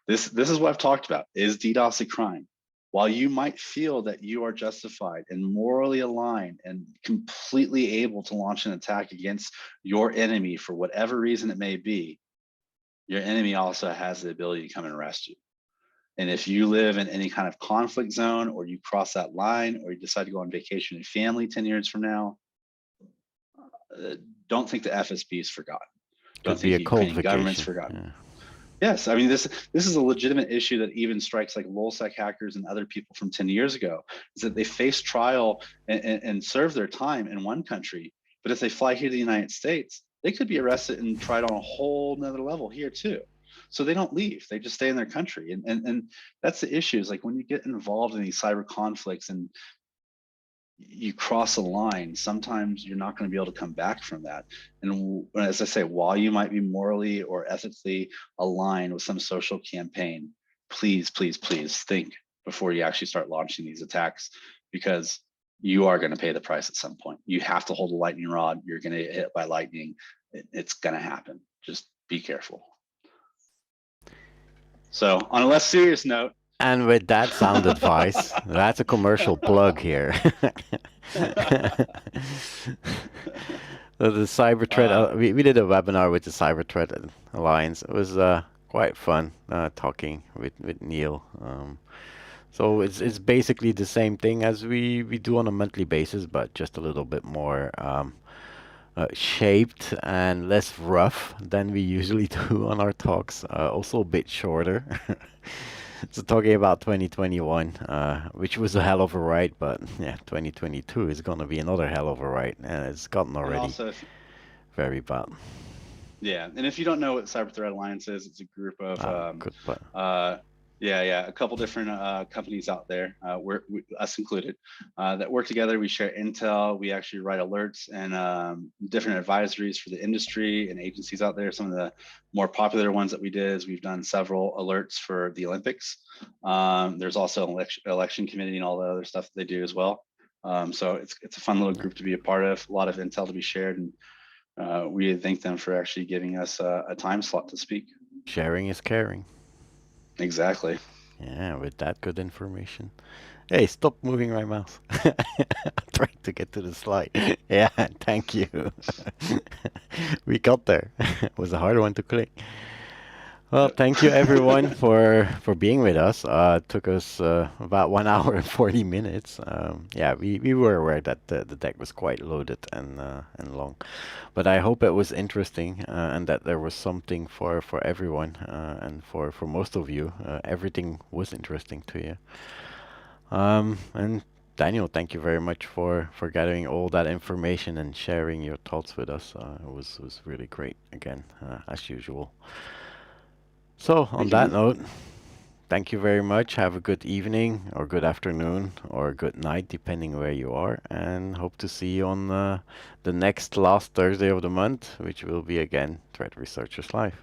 this is what I've talked about. Is DDoS a crime? While you might feel that you are justified and morally aligned and completely able to launch an attack against your enemy for whatever reason it may be, your enemy also has the ability to come and arrest you. And if you live in any kind of conflict zone, or you cross that line, or you decide to go on vacation with family 10 years from now, don't think the FSB is forgotten. Don't think the Ukrainian government's forgotten. Yeah. Yes, I mean, this is a legitimate issue that even strikes like LulzSec hackers and other people from 10 years ago, is that they face trial and serve their time in one country. But if they fly here to the United States, they could be arrested and tried on a whole nother level here too. So they don't leave, they just stay in their country. And that's the issue, is like when you get involved in these cyber conflicts and you cross a line, sometimes you're not going to be able to come back from that. And as I say, while you might be morally or ethically aligned with some social campaign, please, please, please think before you actually start launching these attacks, because you are going to pay the price at some point. You have to hold a lightning rod. You're going to get hit by lightning. It's going to happen. Just be careful. So on a less serious note, and with that sound advice, that's a commercial plug here. The Cyber Threat, we did a webinar with the Cyber Threat Alliance. It was quite fun talking with Neil. So it's basically the same thing as we do on a monthly basis, but just a little bit more shaped and less rough than we usually do on our talks. Also a bit shorter. So talking about 2021, which was a hell of a ride, but yeah, 2022 is going to be another hell of a ride, and it's gotten already very bad. Yeah, and if you don't know what Cyber Threat Alliance is, it's a group of a couple different companies out there, us included, that work together. We share intel. We actually write alerts and different advisories for the industry and agencies out there. Some of the more popular ones that we did is we've done several alerts for the Olympics. There's also an election committee and all the other stuff that they do as well. So it's a fun little group to be a part of. A lot of intel to be shared, and we thank them for actually giving us a time slot to speak. Sharing is caring. Exactly. Yeah, with that good information. Hey, stop moving my mouse. I'm trying to get to the slide. Yeah, thank you. We got there. It was a hard one to click. Well, thank you everyone for being with us. It took us about 1 hour and 40 minutes. Yeah, we were aware that the deck was quite loaded and long, but I hope it was interesting and that there was something for everyone and for most of you. Everything was interesting to you. And Daniel, thank you very much for gathering all that information and sharing your thoughts with us. It was really great again, as usual. So on that note, thank you very much. Have a good evening or good afternoon or good night, depending where you are, and hope to see you on the next last Thursday of the month, which will be again Threat Researchers Live.